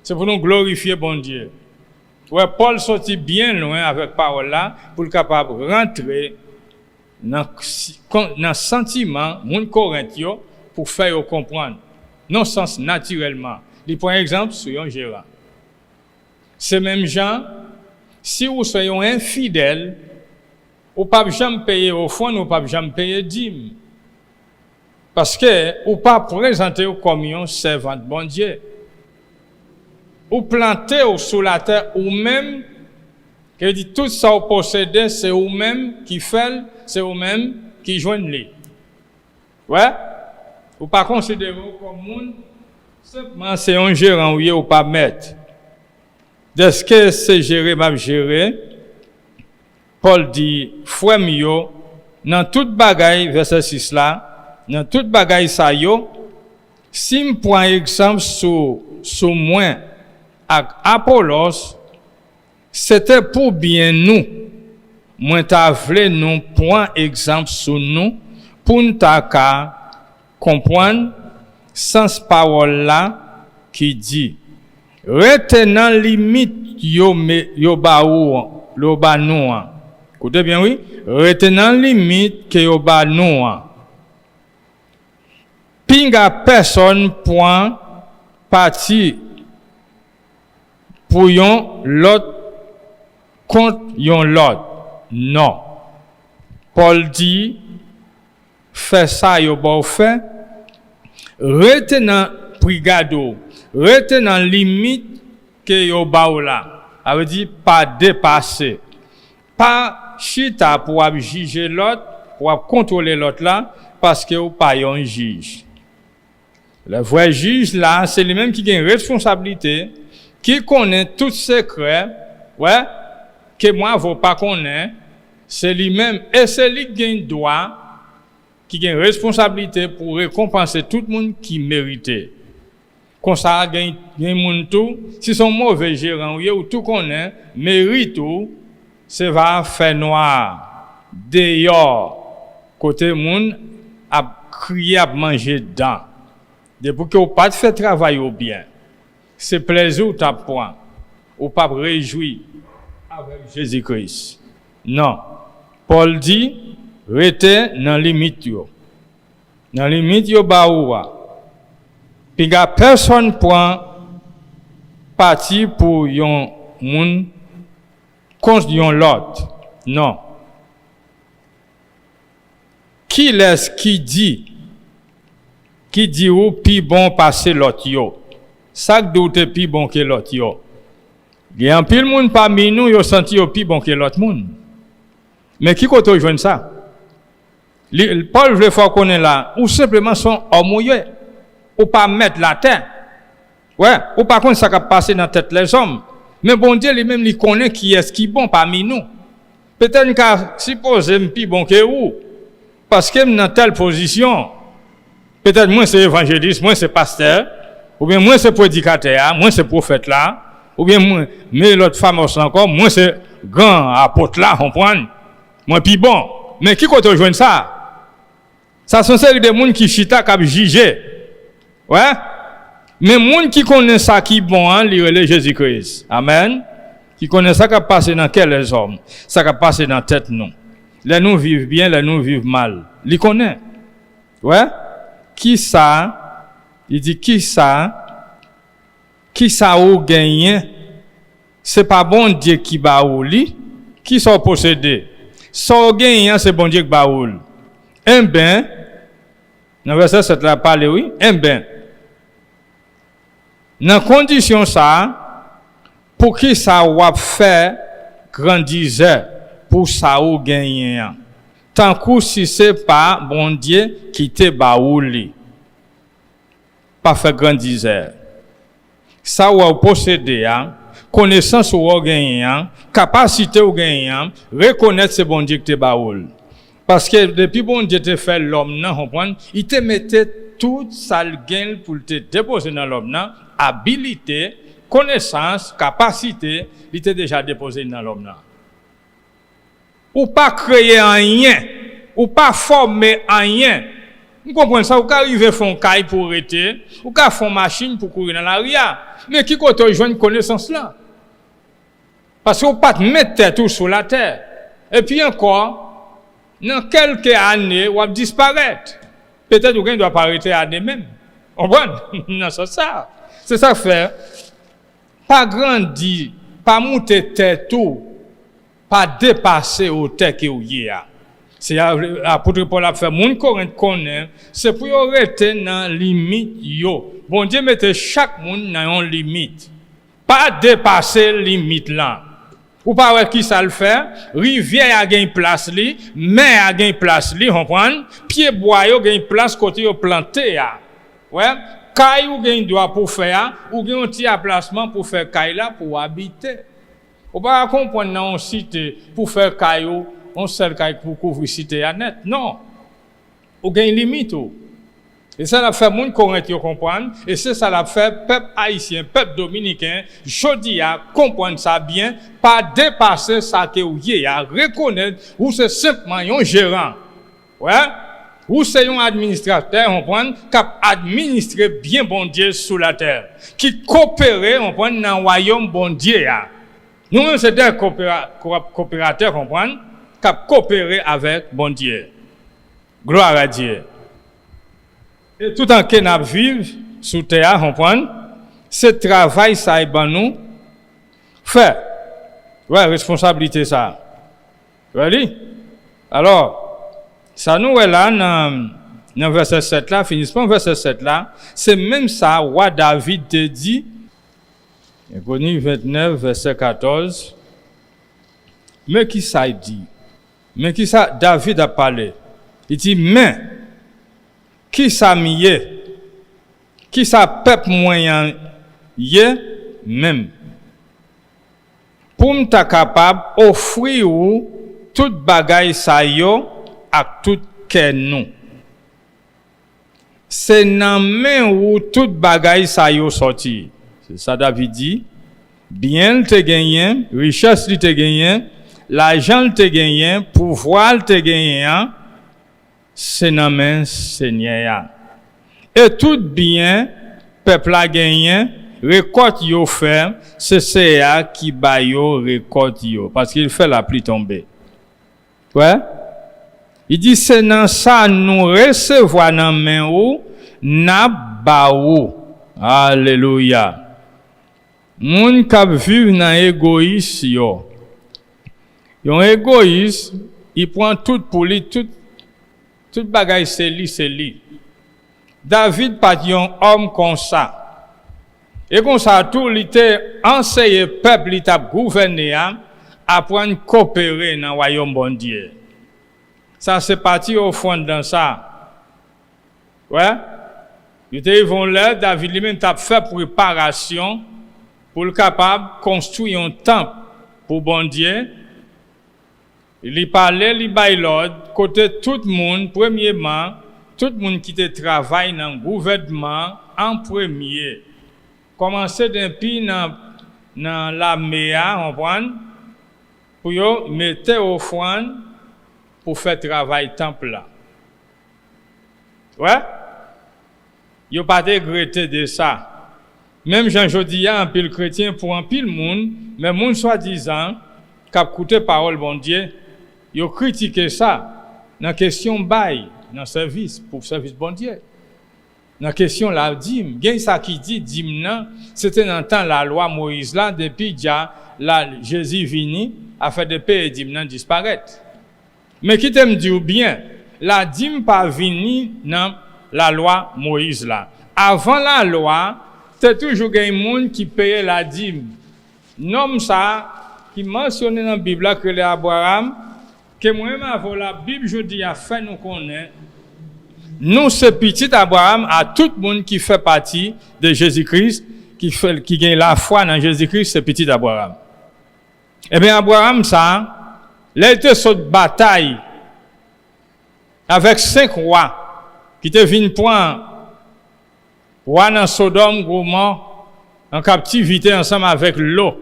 C'est pour nous glorifier bon Dieu. Ouais, Paul sortit bien loin avec parole là, pour le capable rentrer dans le sentiment, mon Corinthien, pour faire comprendre. Non sens naturellement. Il prend exemple sur un gérant. C'est même Jean, si vous soyez infidèle, vous ne pouvez pas jamais payer au fond, vous ne pouvez pas jamais payer dîme. Parce que ou pas présenter comme un servant de bon Dieu. Ou planter sous la terre ou même que dit tout ça vous possédez, c'est vous même qui fait, c'est vous même qui joignent les. Ouais? Ou pas considérer comme monde simplement c'est un gérant ou pas maître. Dès que c'est géré m'a géré, Paul dit frère mio dans toute bagaille verset 6 là. Dans toute bagaille ça yo, si me prend exemple sur moi avec Apollos, c'était pour bien nous. Moi t'a voulu nous prendre exemple sur nous pour nous ta comprendre sens parole là qui dit retenant limite yo ba ou lo ba nous. Écoutez bien oui, retenant limite que yo ba nous. Pinga personne point parti pour yon l'autre contre yon l'autre. Non. Paul dit, fait ça yo bon fait, retenant brigado, retenant limite que yo ba ou là. Ça veut dire pas dépasser. Pas chita pour juger l'autre, pour contrôler l'autre là, parce que ou pas yon juge. Le vrai juge là, c'est lui-même qui a une responsabilité, qui connaît tout secret, ouais, que moi je ne pas connaître, c'est lui-même, et c'est lui qui a un droit, qui a une responsabilité pour récompenser tout le monde qui méritait. Comme ça, il y a un monde tout, si son mauvais gérant ou tout connaît, mérite tout, c'est va faire noir, dehors, côté monde, à crier, à manger dedans. Depuis que vous pas fait travail au bien, c'est plaisir ou t'as point, ou pas réjouir avec Jésus-Christ. Non. Paul dit, rete dans limite yo. Dans limite yo ba ou wa. Puis ga personne prend parti pour yon moun contre yon l'autre. Non. Qui laisse qui dit ou pi bon passer l'autre yo. Ça que doute pi bon que l'autre yo. Il y a un pile monde parmi nous yo senti yo pi bon que l'autre monde. Mais qui koto joine ça? Paul veut faire connaître là ou simplement son homme ou pas mettre la terre. Ouais, ou pas contre ça qui passer dans tête les hommes. Mais bon Dieu lui-même il connaît qui est qui bon parmi nous. Peut-être qu'à supposer pi bon que ou parce que dans telle position. Peut-être moi c'est évangéliste, moi c'est pasteur, ou bien moi c'est prédicateur, moi c'est prophète là, ou bien moi mais l'autre femme encore, moi c'est grand apôtre là, comprendre? Moi puis bon, mais qui côté joindre ça? Ça sont celles des monde qui chita cap juger. Ouais? Mais monde qui connaît ça qui bon hein, li Jésus-Christ. Amen. Qui connaît ça qui passe dans quels hommes, ça qui passe dans tête nous. Les nous vivent bien, les nous vivent mal. Li connaît. Ouais? Qui ça? Il dit qui ça ou gagne? C'est pas bon Dieu qui ba ou li, qui sont possédés. So gagne c'est bon Dieu qui ba ou. Un ben dans verset 7 là parle oui, un ben. Dans condition ça pour qui ça va faire grandir pour ça ou gagne. Tant que si c'est pas bon Dieu qui te baouli. Pas faire grandir. Ça ou posséder, connaissance ou gagner, capacité ou gagner, reconnaître c'est bon Dieu qui te baouli. Parce que depuis bon Dieu te fait l'homme, non, comprendre, il te mettait tout ça le gain pour te déposer dans l'homme, non, habilité, connaissance, capacité, il était déjà déposé dans l'homme, non. Ou pas créer rien, ou pas former rien. Vous comprenez ça? Ou pas arriver à faire caille pour arrêter, ou pas faire machine pour courir dans la ria. Mais qui côté joindre connaissance là? Parce qu'on pas mettre tout sur la terre. Et puis encore, dans quelques années, on va disparaître. Peut-être qu'on doit pas arrêter année même. On voit? Non, c'est ça. C'est ça faire. Pas grandir, pas monter tête tout. Pas dépasser au terre que vous y a. C'est l'apôtre Paul a fait moun connaît, c'est pour rester dans limite yo. Bon Dieu mette chaque monde dans une limite. Pas dépasser limite là. Ou pas voir qui ça le fait, rivière a gain place li, mer a gain place li, comprendre? Pied bois yo gain place côté yo planté a. Ouais, caille ou gain droit pour faire, ou gain un petit emplacement pour faire caille là pour habiter. Ou pas comprendre dans une cité pour faire caillou, on seul caille pour couvrir cité à net. Non. Ou gain limite. Et ça l'a fait moun correct comprendre et c'est ça l'a fait peuple haïtien, peuple dominicain, jodi a comprendre ça bien, pas dépasser ça que ou y a reconnaître ou c'est simplement un gérant. Ouais. Ou c'est un administrateur, comprendre, qui administrer bien bon Dieu sous la terre, qui coopérer, comprendre dans le royaume bon Dieu. Nous, c'est des coopérateurs, comprendre, qui coopérer avec bon Dieu. Gloire à Dieu. Et tout en qu'on a vivre sous terre, comprendre, ce travail, ça est ben nous, faire. Ouais, responsabilité ça. Ready? Alors, ça nous est là, dans verset 7 là, finissons verset 7 là, c'est même ça, roi David te dit, Économie 29, verset 14. Mais qui ça dit? Mais qui ça David a parlé? Il dit, mais qui ça mieux? Qui ça peuple moyen yé même? Pour m'ta capable offrir ou toute bagaille ça yo ak tout ken nou. C'est nan men ou toute bagaille ça yo sorti. C'est ça David dit. Bien te gagné, richesse li te gagné, l'argent te gagné, pouvoir te gagné, c'est nan men Seigneur. Et tout bien peuple a gagné, récolte yo fait, c'est ça qui ba yo récolte yo parce qu'il fait la pluie tomber. Ouais. Il dit c'est dans ça nous recevoir dans main ou n'a ba ou. Alléluia. Moun k'ap vive dans égoïsme yo. Yon égoïste, il prend tout pour lui, tout bagay c'est lui. David pas un homme comme ça. Et comme ça tout il était enseigné peuple, il t'a gouverné à prendre coopérer dans le royaume bon Dieu. Ça c'est parti au fond dans ça. Ouais. Ils vont là, David lui-même t'a fait préparation pour le capable construire un temple pour bon Dieu. Il parlait, il baille l'ordre, côté tout le monde, premièrement, tout le monde qui travaille dans le gouvernement en premier. Commencer depuis dans l'armée, on prend, pour mettre au fond pour faire travail temple là. Ouais? Yo pas regretté de ça. Même Jean Jodia, un pile chrétien pour un pile monde, mais monde soi-disant, qui a écouté parole bon Dieu, yo critiqué ça dans question bail, dans service pour service bon Dieu. Dans question la dîme, gen ça qui dit dîme nan, c'était dans temps la loi Moïse là depuis déjà là Jésus vini a fait de paix et dîme nan disparaître. Mais qui t'aime dire bien, la dîme pas vini dans la loi Moïse là. Avant la loi, c'est toujours un monde qui payait la dîme. Nom ça qui mentionné dans la Bible là que les Abraham que moi-même avant la Bible je dis a fait nous connaître. Nous ce petit Abraham à tout le monde qui fait partie de Jésus-Christ qui gagne la foi dans Jésus-Christ c'est petit Abraham. Eh bien Abraham ça il était sur bataille avec 5 rois qui te viennent point roi dans Sodome Gomorrhe en captivité ensemble avec Lot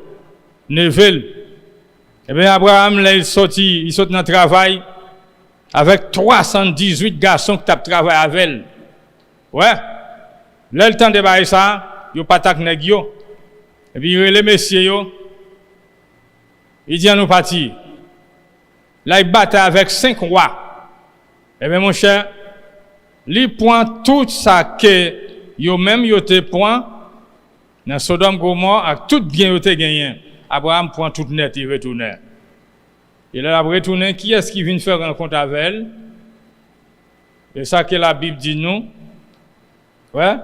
Nevel. Eh bien Abraham là il sorti dans le travail avec 318 garçons qui t'a travaillé avec elle. Ouais. Là le temps de bailler ça, yo pas tak nèg yo. Et puis les messieurs yo. Il dit à nous partir. Là il battait avec 5 rois. Eh bien mon cher, il prend tout ça que yo même yo te prend dans Sodome Gomorrhe avec tout bien yo te gagné. Abraham prend tout net il retourne. Il a retourné, qui est-ce qui vient faire rencontre avec elle? C'est ça que la Bible dit nous. Ouais.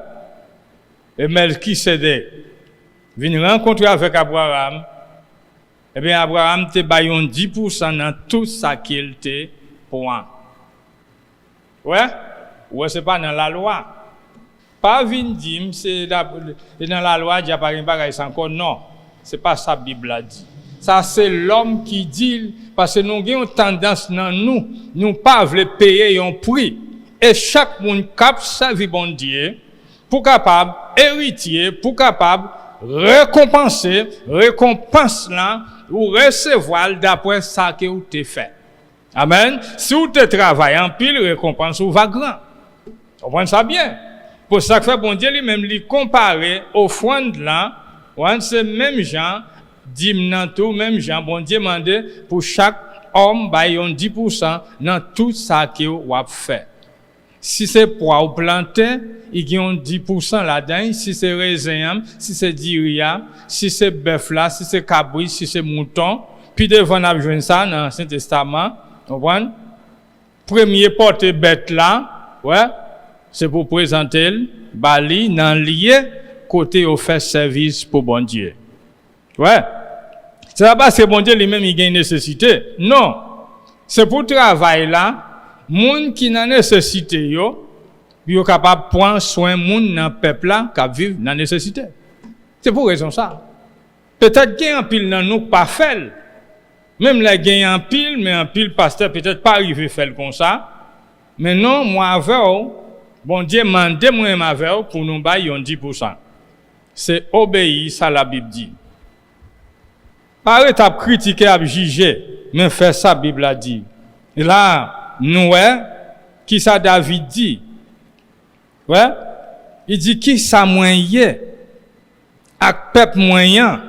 Et Melchisedec vient rencontrer avec Abraham. Eh bien, Abraham te baillon 10% dans tout ça qu'il te prend. Ouais. Ouais, c'est pas dans la loi. Pas vindim, c'est dans la loi, il n'y a pas rien de encore. Non. C'est pas ça la Bible a dit. Ça c'est l'homme qui dit parce que nous avons tendance dans nous pas veulent payer un prix et chaque monde cap sa vie bon Dieu pour capable héritier pour capable récompenser récompense là ou recevoir d'après ça que vous t'es fait. Amen. Si vous te travaillez en pile récompense ou va grand. On comprend ça bien. Pour ça que fait bon Dieu lui-même lui comparer offrande là, c'est même gens dîme dans tout même Jean bon Dieu mandé pour chaque homme bail 10% dans tout ça que ou a fait. Si c'est pois ou planté, il y a 10% là-dedans, si c'est raisin, si c'est diria, si c'est bœuf là, si c'est cabri, si c'est mouton, puis devant on a besoin ça dans l'Ancien Testament, vous comprenez? Premier porte bête là, ouais, c'est pour présenter bali dans lié côté au fait service pour bon Dieu. Ouais. C'est pas parce que bon Dieu lui-même il a une nécessité. Non. C'est pour travail là, moun qui n'a nécessité yo, yo capable prendre soin moun dans peuple là qui vivent dans nécessité. C'est pour raison ça. Peut-être qu'il y a un pile dans nous pas fait. Même là il y a un pile mais un pile pasteur peut-être pas arrivé faire comme ça. Mais non, moi avec bon Dieu mandé moi avec pour nous bailler 10%. C'est obéir ça la Bible dit. Pas étape critiquer à juger, mais faire ça Bible a dit. Et là, nous qui ça David dit. Ouais, il dit qui ça moyen avec peuple moyen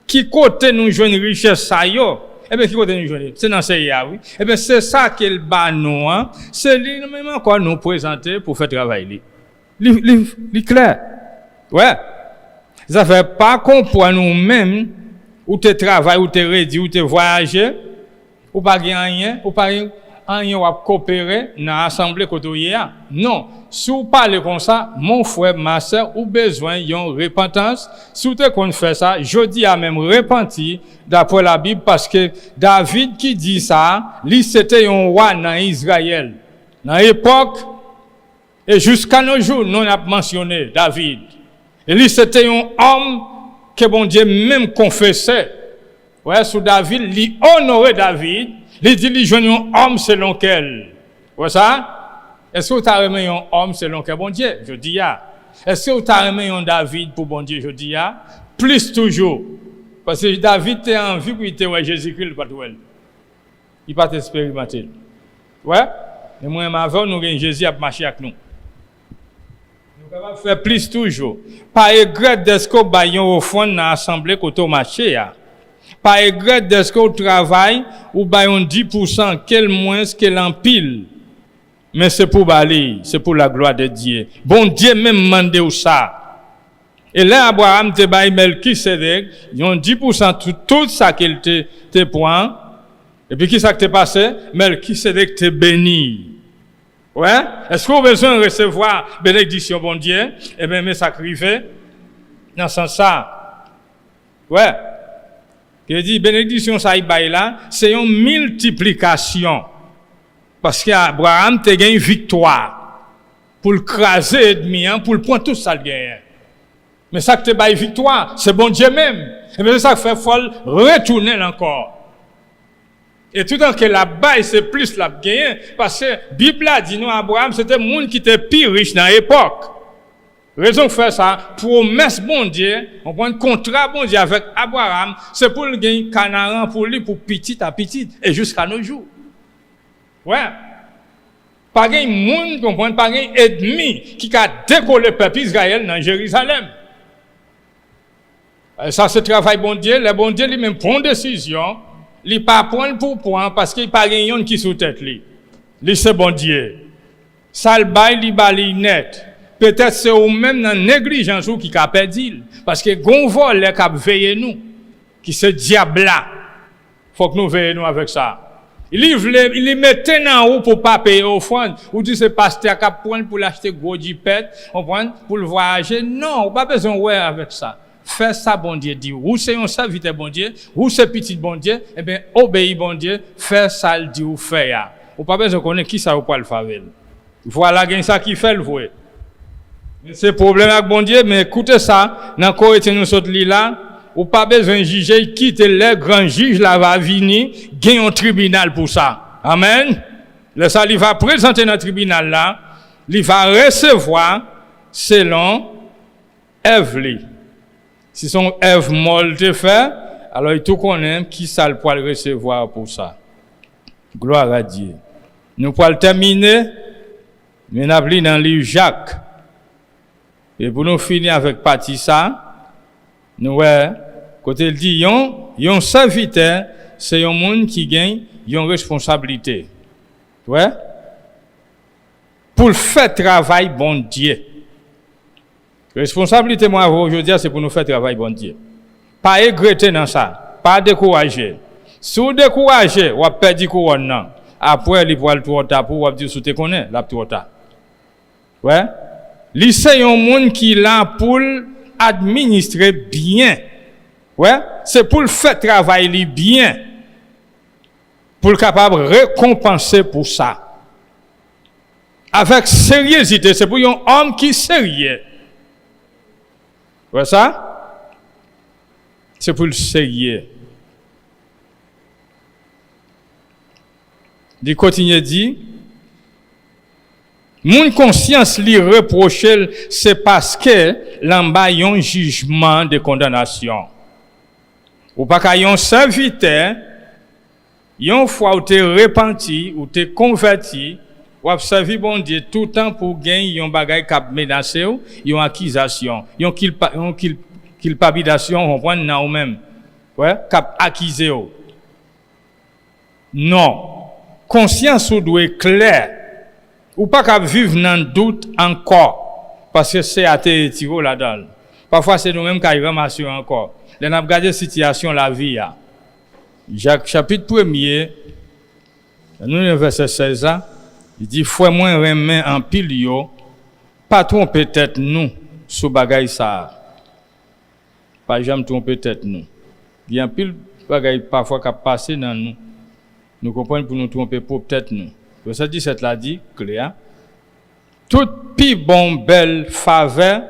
qui côté nous joindre richesse ça yo Eh bien, qui côté nous joindre? C'est dans CIA, oui. Eh bien, c'est ça qu'il bat nous, hein. C'est lui-même encore nous présenter pour faire travail. Li clair. Ouais. Ça fait pas comprendre nous-mêmes, ou te travail, ou te réduit, ou te voyager, ou pas rien, ou pas rien, ou coopérer dans l'assemblée côté. Non. Si vous parlez comme ça, mon frère, ma soeur, ou besoin d'une repentance. Si vous qu'on fait ça, je dis à même repenti d'après la Bible, parce que David qui dit ça, lui c'était un roi dans Israël. Dans l'époque, et jusqu'à nos jours, nous avons mentionné David. Et lui c'était un homme que bon Dieu même confessait. Ouais, sous David, lui honorait David, lui dit, lui joignait un homme selon quel. Ouais ça? Est-ce que tu as remis un homme selon quel bon Dieu? Je dis ya. Est-ce que tu as remis un David pour bon Dieu? Je dis ya. Plus toujours. Parce que David était en vie pour il était Jésus-Christ, pas tout. Il pas expérimenté. Ouais? Et moi, ma vie, nous avons Jésus à marcher avec nous. Nous devons faire plus toujours. Pas regret de ce qu'on va au fond dans l'assemblée côté au marché. Pas regret de ce qu'on travaille ou bayon 10%, quel moins quel en pile. Mais c'est pour Bali, c'est pour la gloire de Dieu. Bon Dieu même mandé ou ça. Et là, Abraham te baille Melchisedec, ils ont 10% tout ça qu'il te prend. Et puis qui ça que te passé? Melchisedec te béni. Ouais? Est-ce qu'on a besoin de recevoir bénédiction, bon Dieu? Eh bien, mais ça arrive dans ce sens ça. Ouais. Il dit, bénédiction ça y baille là, c'est une multiplication. Parce qu'Abraham te gagne victoire. Pour le craser ennemi, pour le prendre tout ça le gagne. Mais ça que te baille victoire, c'est bon Dieu même. Et bien c'est ça que fait folle retourner encore. Et tout dans que la baille c'est plus la gagne. Parce que la Bible a dit nous, Abraham, c'était le monde qui était plus riche dans l'époque. Raison de faire ça, promesse bon Dieu, on prend un contrat bon Dieu avec Abraham, c'est pour le gagner canaran pour lui, pour petit à petit, et jusqu'à nos jours. Ouais. Pas de monde, comprendre, pas de ennemi qui a décollé le peuple Israël dans Jérusalem. Ça, c'est travail bon Dieu. Le bon Dieu lui-même prend une décision. Il ne pas prendre pour point parce qu'il n'y a pas de qui sous tête. Lui, c'est bon Dieu. Ça, le bail, il baille net. Peut-être c'est ou même dans la négligence qui a perdu. Parce que gon vol qui a veillé nous. Qui ce diable-là. Il faut que nous veillions avec ça. Il mettait dans haut pour pas payer offrande. Ou dit c'est pasteur qui a prendre pour l'acheter gros jipette, on prend pour le voyager. Non, pas besoin ouais avec ça. Fais ça bon Dieu dit. Ou c'est un serviteur bon Dieu, ou c'est petit bon Dieu, eh bien obéis bon Dieu, fais ça le dit ou fait ya. Ou pas besoin connaître qui ça ou pas le faire. Voilà gain ça qui fait le voir. C'est problème avec bon Dieu, mais écoutez ça, dans Corinthiens nous saute là. Ou pas besoin de juger, quitte le grand juge là va venir, gagne un tribunal pour ça. Amen. Le ça, il va présenter dans le tribunal là, il va recevoir selon Ève. Si son Ève molle te fait, alors il tout connaît qui ça le poil recevoir pour ça. Gloire à Dieu. Nous pouvons terminer, mais nous avons dans le livre Jacques. Et pour nous finir avec partie ça, nous côté il dit yon serviteur c'est un monde qui gagne une responsabilité. Ouais? Pour faire travail bon Dieu. Responsabilité moi aujourd'hui c'est pour nous faire travail bon Dieu. Pas regretter dans ça, pas décourager. Si vous découragez, vous perdez couronne non. Après il va le trop tard pour vous dire sous te connaît, la trop tard. Ouais? Li c'est un monde qui là pour administrer bien. Ouais, c'est pour le faire travailler bien. Pour le capable récompenser pour ça. Avec sérieuxité, c'est pour un homme qui est sérieux. Ouais ça? C'est pour le sérieux. Il continue dit mon conscience li reproche c'est parce que l'en bas y a un jugement de condamnation. Ou pas qu'à yon serviteur, yon fois où t'es repenti, ou t'es converti, ou a servi bon Dieu tout le temps pour gagner yon bagay k'ap menacé ou, yon accusation, yon culpabilisation, on prend nan ou même. Ouais, k'ap accusé ou. Non. Conscience ou doit être claire. Ou pas qu'à vivre dans le doute encore. Parce que c'est à te tirer là-dedans. Parfois, c'est nous-mêmes qui ramassons encore. Là, on a regardé la situation, la vie. Jacques, chapitre 1er, nous, le verset 16, il dit, faut moins remet en pile yo, pas tromper tête nous, sous bagaille ça. Pas jamais tromper tête nous. Il y a un pile bagaille parfois qui a passé dans nous. Nous comprenons pour nous tromper pour tête nous. Verset 17 là dit, clair. Tout pi bon belle faveur,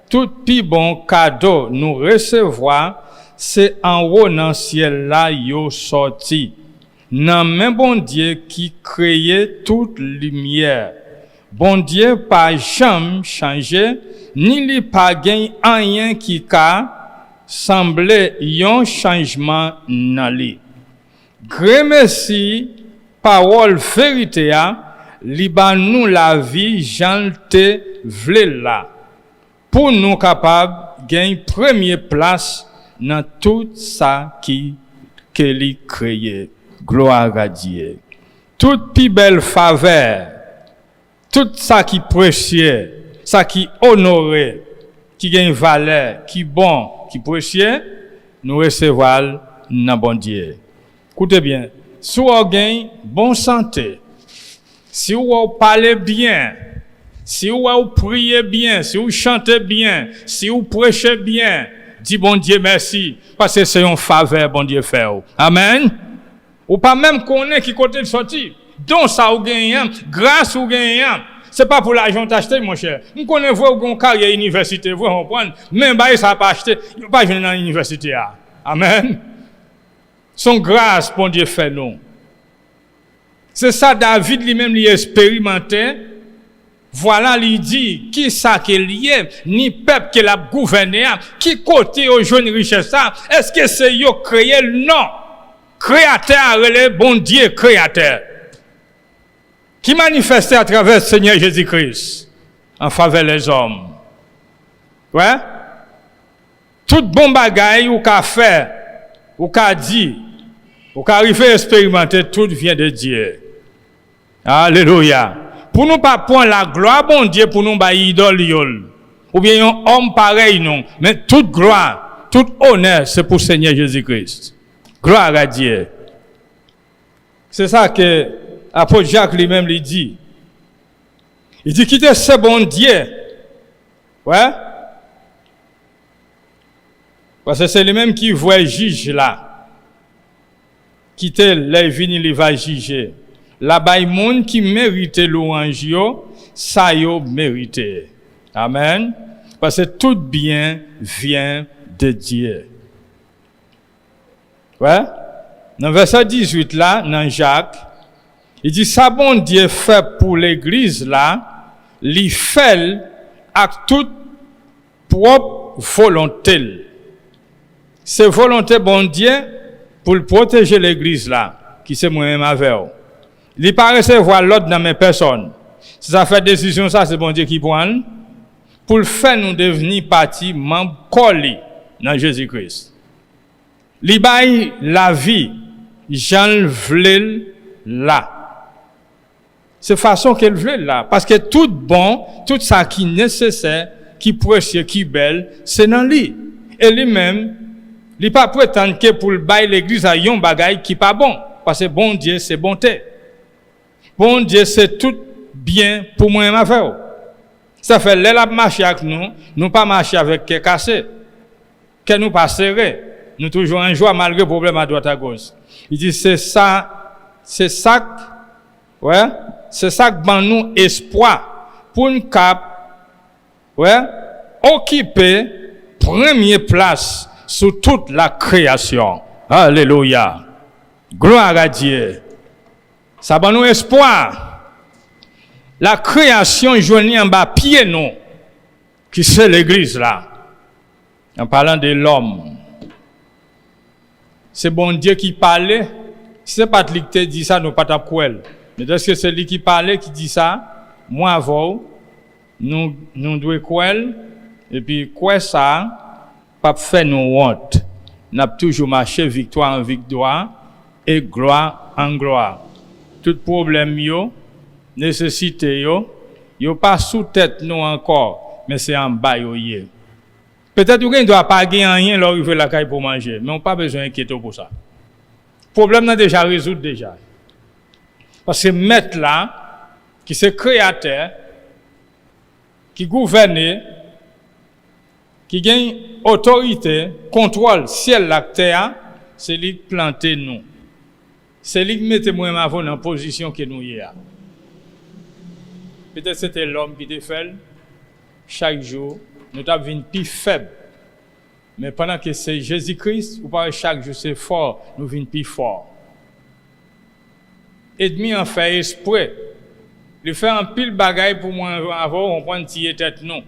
tout pi bon cadeau nous recevoir, c'est en haut dans le ciel là yo sorti. Nan même bon Dieu qui créait toute lumière. Bon Dieu pas jamais changé, ni li pas gain rien qui ka semblait yon changement nan li. Grand merci, parole vérité a, li ba nous la vie jan te vle la. Pour nous capable gain première place dans tout ça qui que li créé. Gloire à Dieu. Toute plus belle faveur, tout ça qui précieux, ça qui honoré, qui gagne valeur, qui bon, qui précieux, nous recevons dans bon Dieu. Écoutez bien, si vous gagnez bonne santé, si vous parlez bien, si vous priez bien, si vous chantez bien, si vous prêchez bien, dis bon Dieu merci, parce que c'est une faveur bon Dieu fait. Amen. Ou pas même connaître qui côté de sortir. Donc ça ou gagnant, grâce ou gagnant. C'est pas pour l'argent t'acheter mon cher. Nous connaissons vous carrière université, vous comprendre, même bah ça pas acheter, il pas venir dans l'université là. Amen. Son grâce bon Dieu fait nous. C'est ça David lui-même lui expérimenté. Voilà lui dit qui ça qui est lié, ni peuple qui l'a gouverné, qui côté aux jeunes richesses ça, est-ce que c'est yo créé? Non. Créateur, le bon Dieu créateur, qui manifestait à travers le Seigneur Jésus-Christ en faveur des hommes. Ouais? Tout bon bagaille ou qu'a fait, ou qu'a dit, ou qu'a arrivé à expérimenter, tout vient de Dieu. Alléluia. Pour nous pas prendre la gloire, bon Dieu, pour nous pas idole, ou bien un homme pareil, non. Mais toute gloire, tout honneur, c'est pour le Seigneur Jésus-Christ. Gloire à Dieu. C'est ça que l'apôtre Jacques lui-même lui dit. Il dit quittez ce bon Dieu. Ouais? Parce que c'est lui-même qui voit juge là. Quittez les vignes, il va juger. Là-bas, il y a monde qui mérite louange, ça yo mérite. Amen. Parce que tout bien vient de Dieu. Ouais? Dans verset 18 là, dans Jacques, il dit ça bon Dieu fait pour l'église là, li fait avec toute propre volonté. C'est volonté bon Dieu pour protéger l'église là, qui c'est moi-même avec vous. Il pas recevoir l'autre dans mes personnes. Si ça fait décision ça, c'est bon Dieu qui prend pour le faire nous devenir partie membre collé dans Jésus-Christ. Li bay la vie, Jean vle là. C'est façon qu'elle vle là. Parce que tout bon, tout ça qui est nécessaire, qui précieux, qui belle, c'est dans lui. Et lui-même, il pas prétendre que pour le bail l'église a yon bagay qui pas bon. Parce que bon Dieu, c'est bonté. Bon Dieu, c'est tout bien pour moi-même à faire. Ça fait l'elle marcher avec nous, nous pas marcher avec qui cassé, que nous pas serré. Nous toujours en joie malgré problème à droite à gauche. Il dit c'est ça que ban nous espoir pour une occuper première place sur toute la création. Alléluia. Gloire à Dieu. Ça ban nous espoir. La création joignée en bas pied nous qui c'est l'église là. En parlant de l'homme. C'est bon Dieu qui parlait. Si c'est pas lui qui dit ça, nous pas ta cruel. Mais est-ce que c'est lui qui parlait, qui dit ça? Moi avant, nous devons croire. Et puis, quoi ça? Pas faire nous honte. N'a toujours marché victoire en victoire. et gloire en gloire. Tout problème yo, nécessité yo pas sous tête nous encore, mais c'est en bas yo yé. Peut-être que ne doit pas gagner rien là où il veut la caille pour manger, mais on pas besoin d'inquiéter pour ça. Problème n'a déjà résoudre déjà. Parce que maître là, qui c'est créateur, qui gouverne, qui gagne autorité, contrôle ciel la terre, c'est lui qui plante nous. C'est lui qui mette moi avant dans position que nous y a. Peut-être c'était l'homme qui te fait chaque jour, nous avons plus faible. Mais pendant que c'est Jésus-Christ, ou pas chaque jour c'est fort, nous venons plus fort. Et demi en fait esprit. Il fait un pile bagaille pour moi avant on prend tirer tête nous.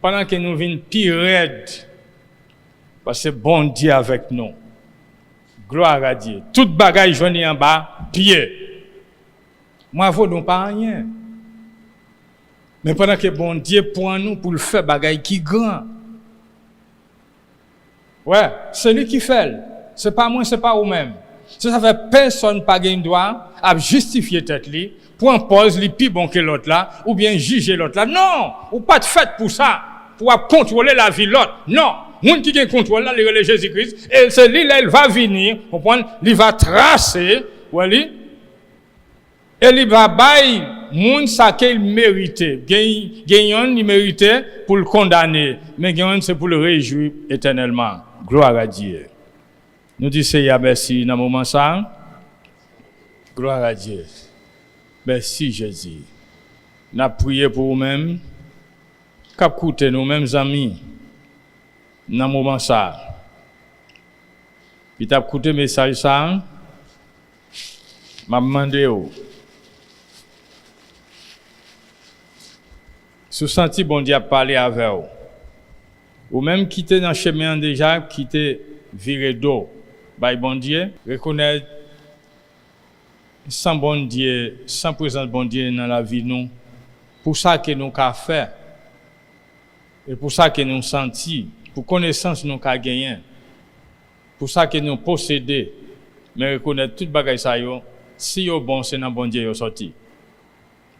Pendant que nous venons plus raide. Parce que bon Dieu avec nous. Gloire à Dieu. Toute bagaille joigne en bas, pied. Moi vous non pas rien. Mais pendant que bon Dieu prend nous pour le faire bagaille qui grand. Ouais, c'est lui qui fait. C'est pas moi, c'est pas vous-même. Ça fait personne pas gain droit à justifier tête li, pour en pause li plus bon que l'autre là ou bien juger l'autre là. Non, ou pas de fait pour ça, pour contrôler la vie l'autre. Non, monde qui gagne contrôle là, le Jésus-Christ et c'est lui là il va venir, comprendre, il va tracer, voilà. Et il va bailler moun ça qu'il méritait. Gagnon il méritait pour le condamner, mais gagnon c'est pour le réjouir éternellement. Gloire à Dieu. Nous disons Seigneur merci dans moment ça. Gloire à Dieu. Merci Jésus. N'a prié pour vous-même. Qu'a écouté nous mêmes amis. Dans moment ça. Puis t'as écouté message ça. M'a demandé Si senti bon Dieu parler avec vous. Ou même quitter dans le chemin déjà, quitter virer d'eau. By bon Dieu, reconnaître sans bon Dieu, sans présence bon Dieu dans la vie nous. Pour ça que nous avons fait. Et pour ça que nous senti, pour connaissance nous avons gagné. Pour ça que nous possédons. Mais reconnaître toute bagaille ça yo, si yo bon c'est dans bon Dieu yo sorti.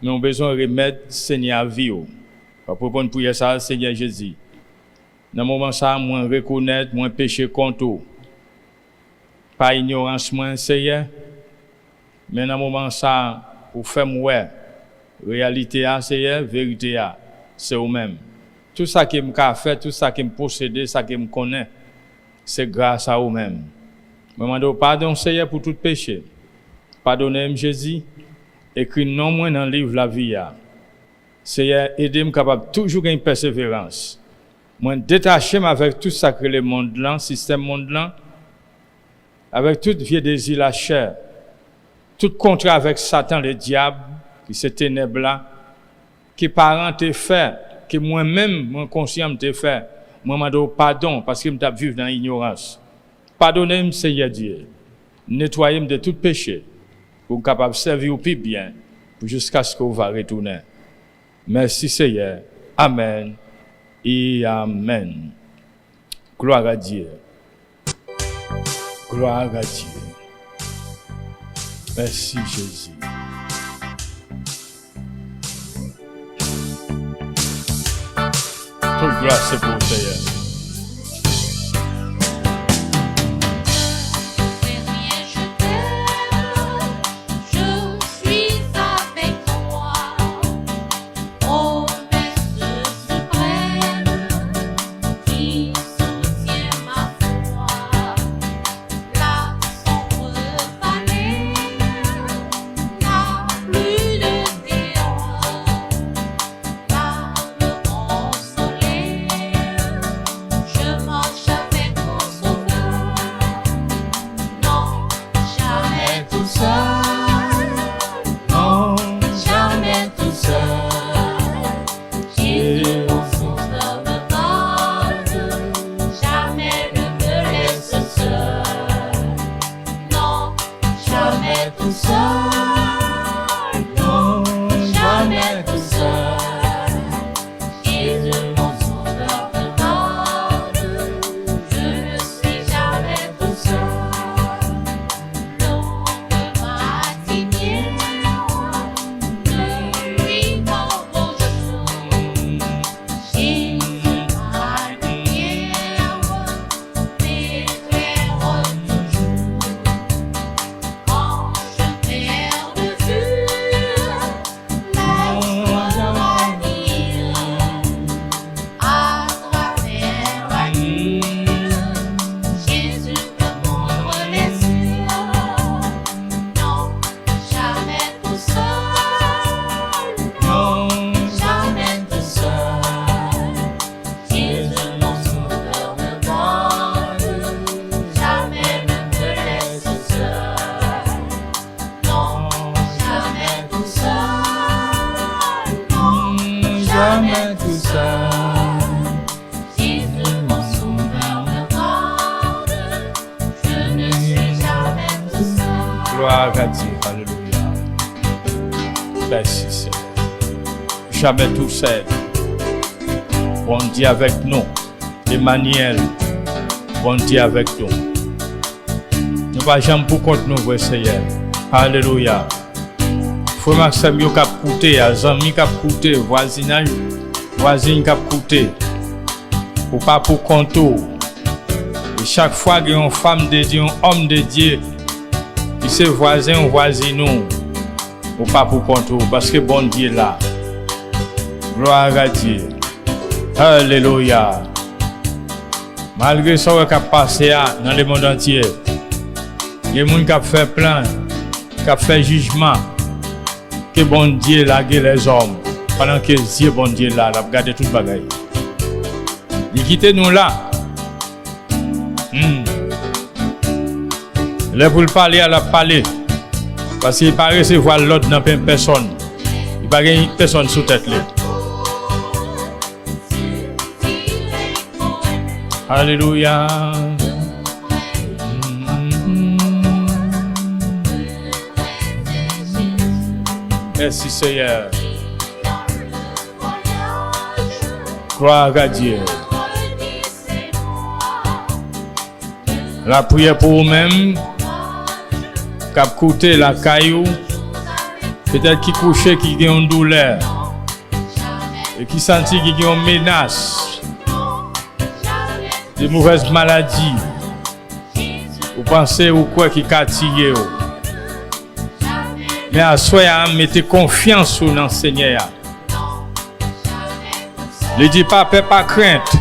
Nous avons besoin de remettre Seigneur à vie. Pour répondre prière ça Seigneur Jésus. Dans le moment ça, moi reconnaître, moi péché contre. Pas ignorance, moi Seigneur. Mais dans le moment ça, pour faire moi, réalité, Seigneur, vérité, c'est vous-même. Tout ça que je fait, tout ça que je possède, ça que je connais, c'est grâce à vous-même. Je demande pardon, Seigneur, pour tout péché. Pardonnez-moi, Jésus. Écris non moins dans le livre la vie. Seigneur, aidez-moi capable toujours gagner persévérance. Moi détacher avec tout ça que le monde là, système monde là, avec tout vieux désir la chair, tout contrat avec Satan le diable, qui c'est ténèbres là, qui parents te fait, que moi-même mon conscient te fait, moi m'a donné pardon parce que m't'a vivre dans l'ignorance. Pardonnez-moi Seigneur Dieu. Nettoyez-moi de tout péché pour capable servir au plus bien jusqu'à ce que vous va retourner. Merci Seigneur. Amen. Et amen. Gloire à Dieu. Gloire à Dieu. Merci Jésus. Toute grâce c'est pour le Seigneur. Gloire à Dieu. Alléluia. Merci Seigneur. Jamais tout seul. Bon Dieu avec nous. Emmanuel. Bon Dieu avec nous. Nous ne pas jamais pour contre nous, vrai Seigneur. Alléluia. Frère Maxime, il a coûté, amis qui a coûté, voisinage, voisine qui a coûté. Ou pas pour compte. Et chaque fois qu'il y a une femme de Dieu, un homme de Dieu, qui se voisin ou voisine, ou pas pour compte, parce que bon Dieu là. Gloire à Dieu. Alléluia. Malgré ça, on a passé dans le monde entier. Il y a des gens qui ont fait plein, qui ont fait jugement. Que bon Dieu lague les hommes. Pendant que Dieu, bon Dieu là, il a gardé tout le bagage. Il quitte nous là. Là pour le parler, elle a parlé. Parce qu'il paraît recevoir l'autre dans personne. Il n'y a pas personne sous tête. Alléluia. Merci Seigneur. Gloire à Dieu. La prière pour vous-même, qui a coûté la caillou, peut-être qui couche, qui a une douleur, et qui sentit qu'il y a une menace, de mauvaises maladies. Vous pensez ou quoi qui a tiré. Mais à soi, mettez confiance dans le Seigneur. Ne dis pas, pas crainte.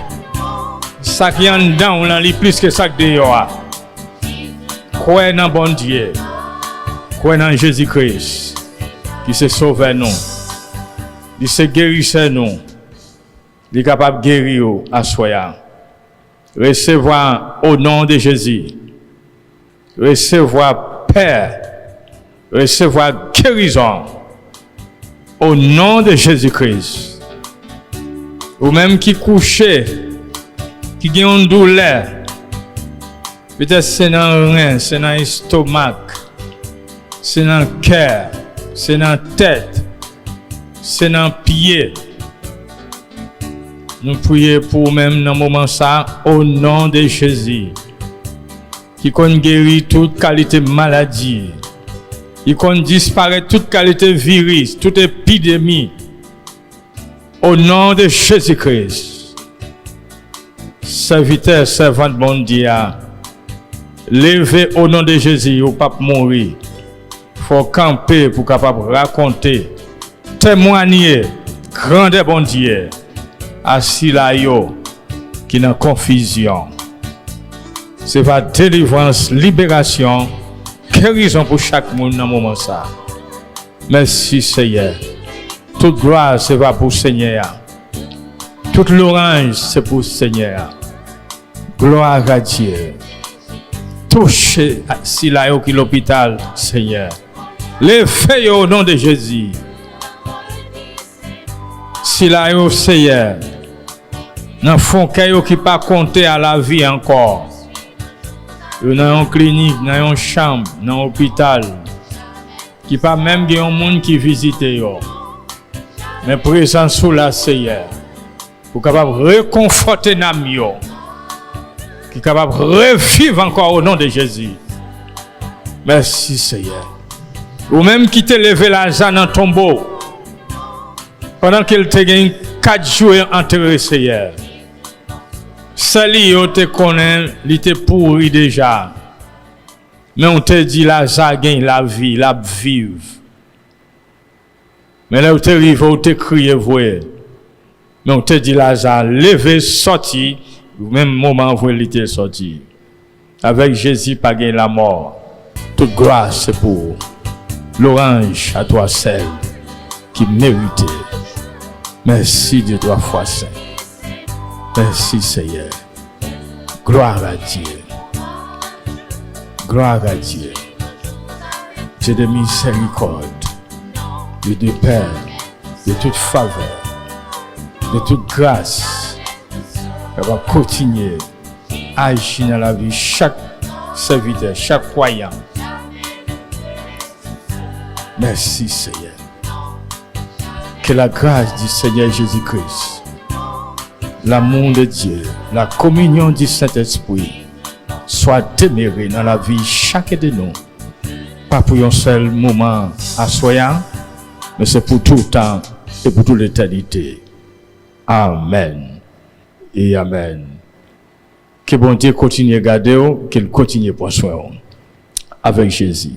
Ça qui est en dedans, on en lit plus que ça que dehors. Croyez dans bon Dieu. Croyez dans Jésus-Christ. Qui se sauve nous. Il se guérissait nous. Il est capable de guérir à soi. Recevoir au nom de Jésus. Recevoir Père. Recevoir guérison au nom de Jésus-Christ. Ou même qui couché, qui a une douleur, peut-être c'est dans le rein, c'est dans l'estomac, c'est dans le cœur, c'est dans la tête, c'est dans le pied. Nous prions pour même dans le moment ça, au nom de Jésus, qui guérit toute qualité de maladie. Il qu'on disparaît toute qualité de virus, toute épidémie. Au nom de Jésus-Christ. Serviteur, servant de bon Dieu, levez au nom de Jésus, ou pas mourir. Il faut camper pour capable raconter, témoigner, grand bon Dieu, assis là, qui est en confusion. C'est pas délivrance, libération. Guérison pour chaque monde dans le moment ça. Merci Seigneur. Toute gloire c'est va pour Seigneur. Toute l'orange c'est pour Seigneur. Gloire à Dieu. Touchez si là qui l'hôpital Seigneur. Levez au nom de Jésus. Si là Seigneur. Dans fond qui pas compter à la vie encore. Dans une clinique, dans une chambre, dans un hôpital, qui pas même un monde qui visite yo. Mais présent sous la Seigneur, pour capable réconforter nam yo, qui capable revivre encore au nom de Jésus. Merci Seigneur. Ou même qui te levé Lazare dans tombeau, pendant qu'il te gagne 4 jours enterré Seigneur. Sali yo te connaît, il te pourri déjà. Mais on te dit Lazare gagne la vie, la vive. Mais là où te arrive, où te crié voye. Mais on te dit Lazare levé sorti, au même moment où il était sorti. Avec Jésus pas gagne la mort. Toute grâce c'est pour l'orange à toi celle qui méritait. Merci de 3 fois saint. Merci Seigneur. Gloire à Dieu. Gloire à Dieu. Dieu de miséricorde, Dieu de paix, de toute faveur, de toute grâce. Elle va continuer à agir dans la vie chaque serviteur, chaque croyant. Merci Seigneur. Que la grâce du Seigneur Jésus-Christ, l'amour de Dieu, la communion du Saint-Esprit soit demeurée dans la vie chacun de nous. Pas pour un seul moment assoyant, mais c'est pour tout le temps et pour toute l'éternité. Amen et amen. Que bon Dieu continue à garder, qu'il continue à prendre soin avec Jésus.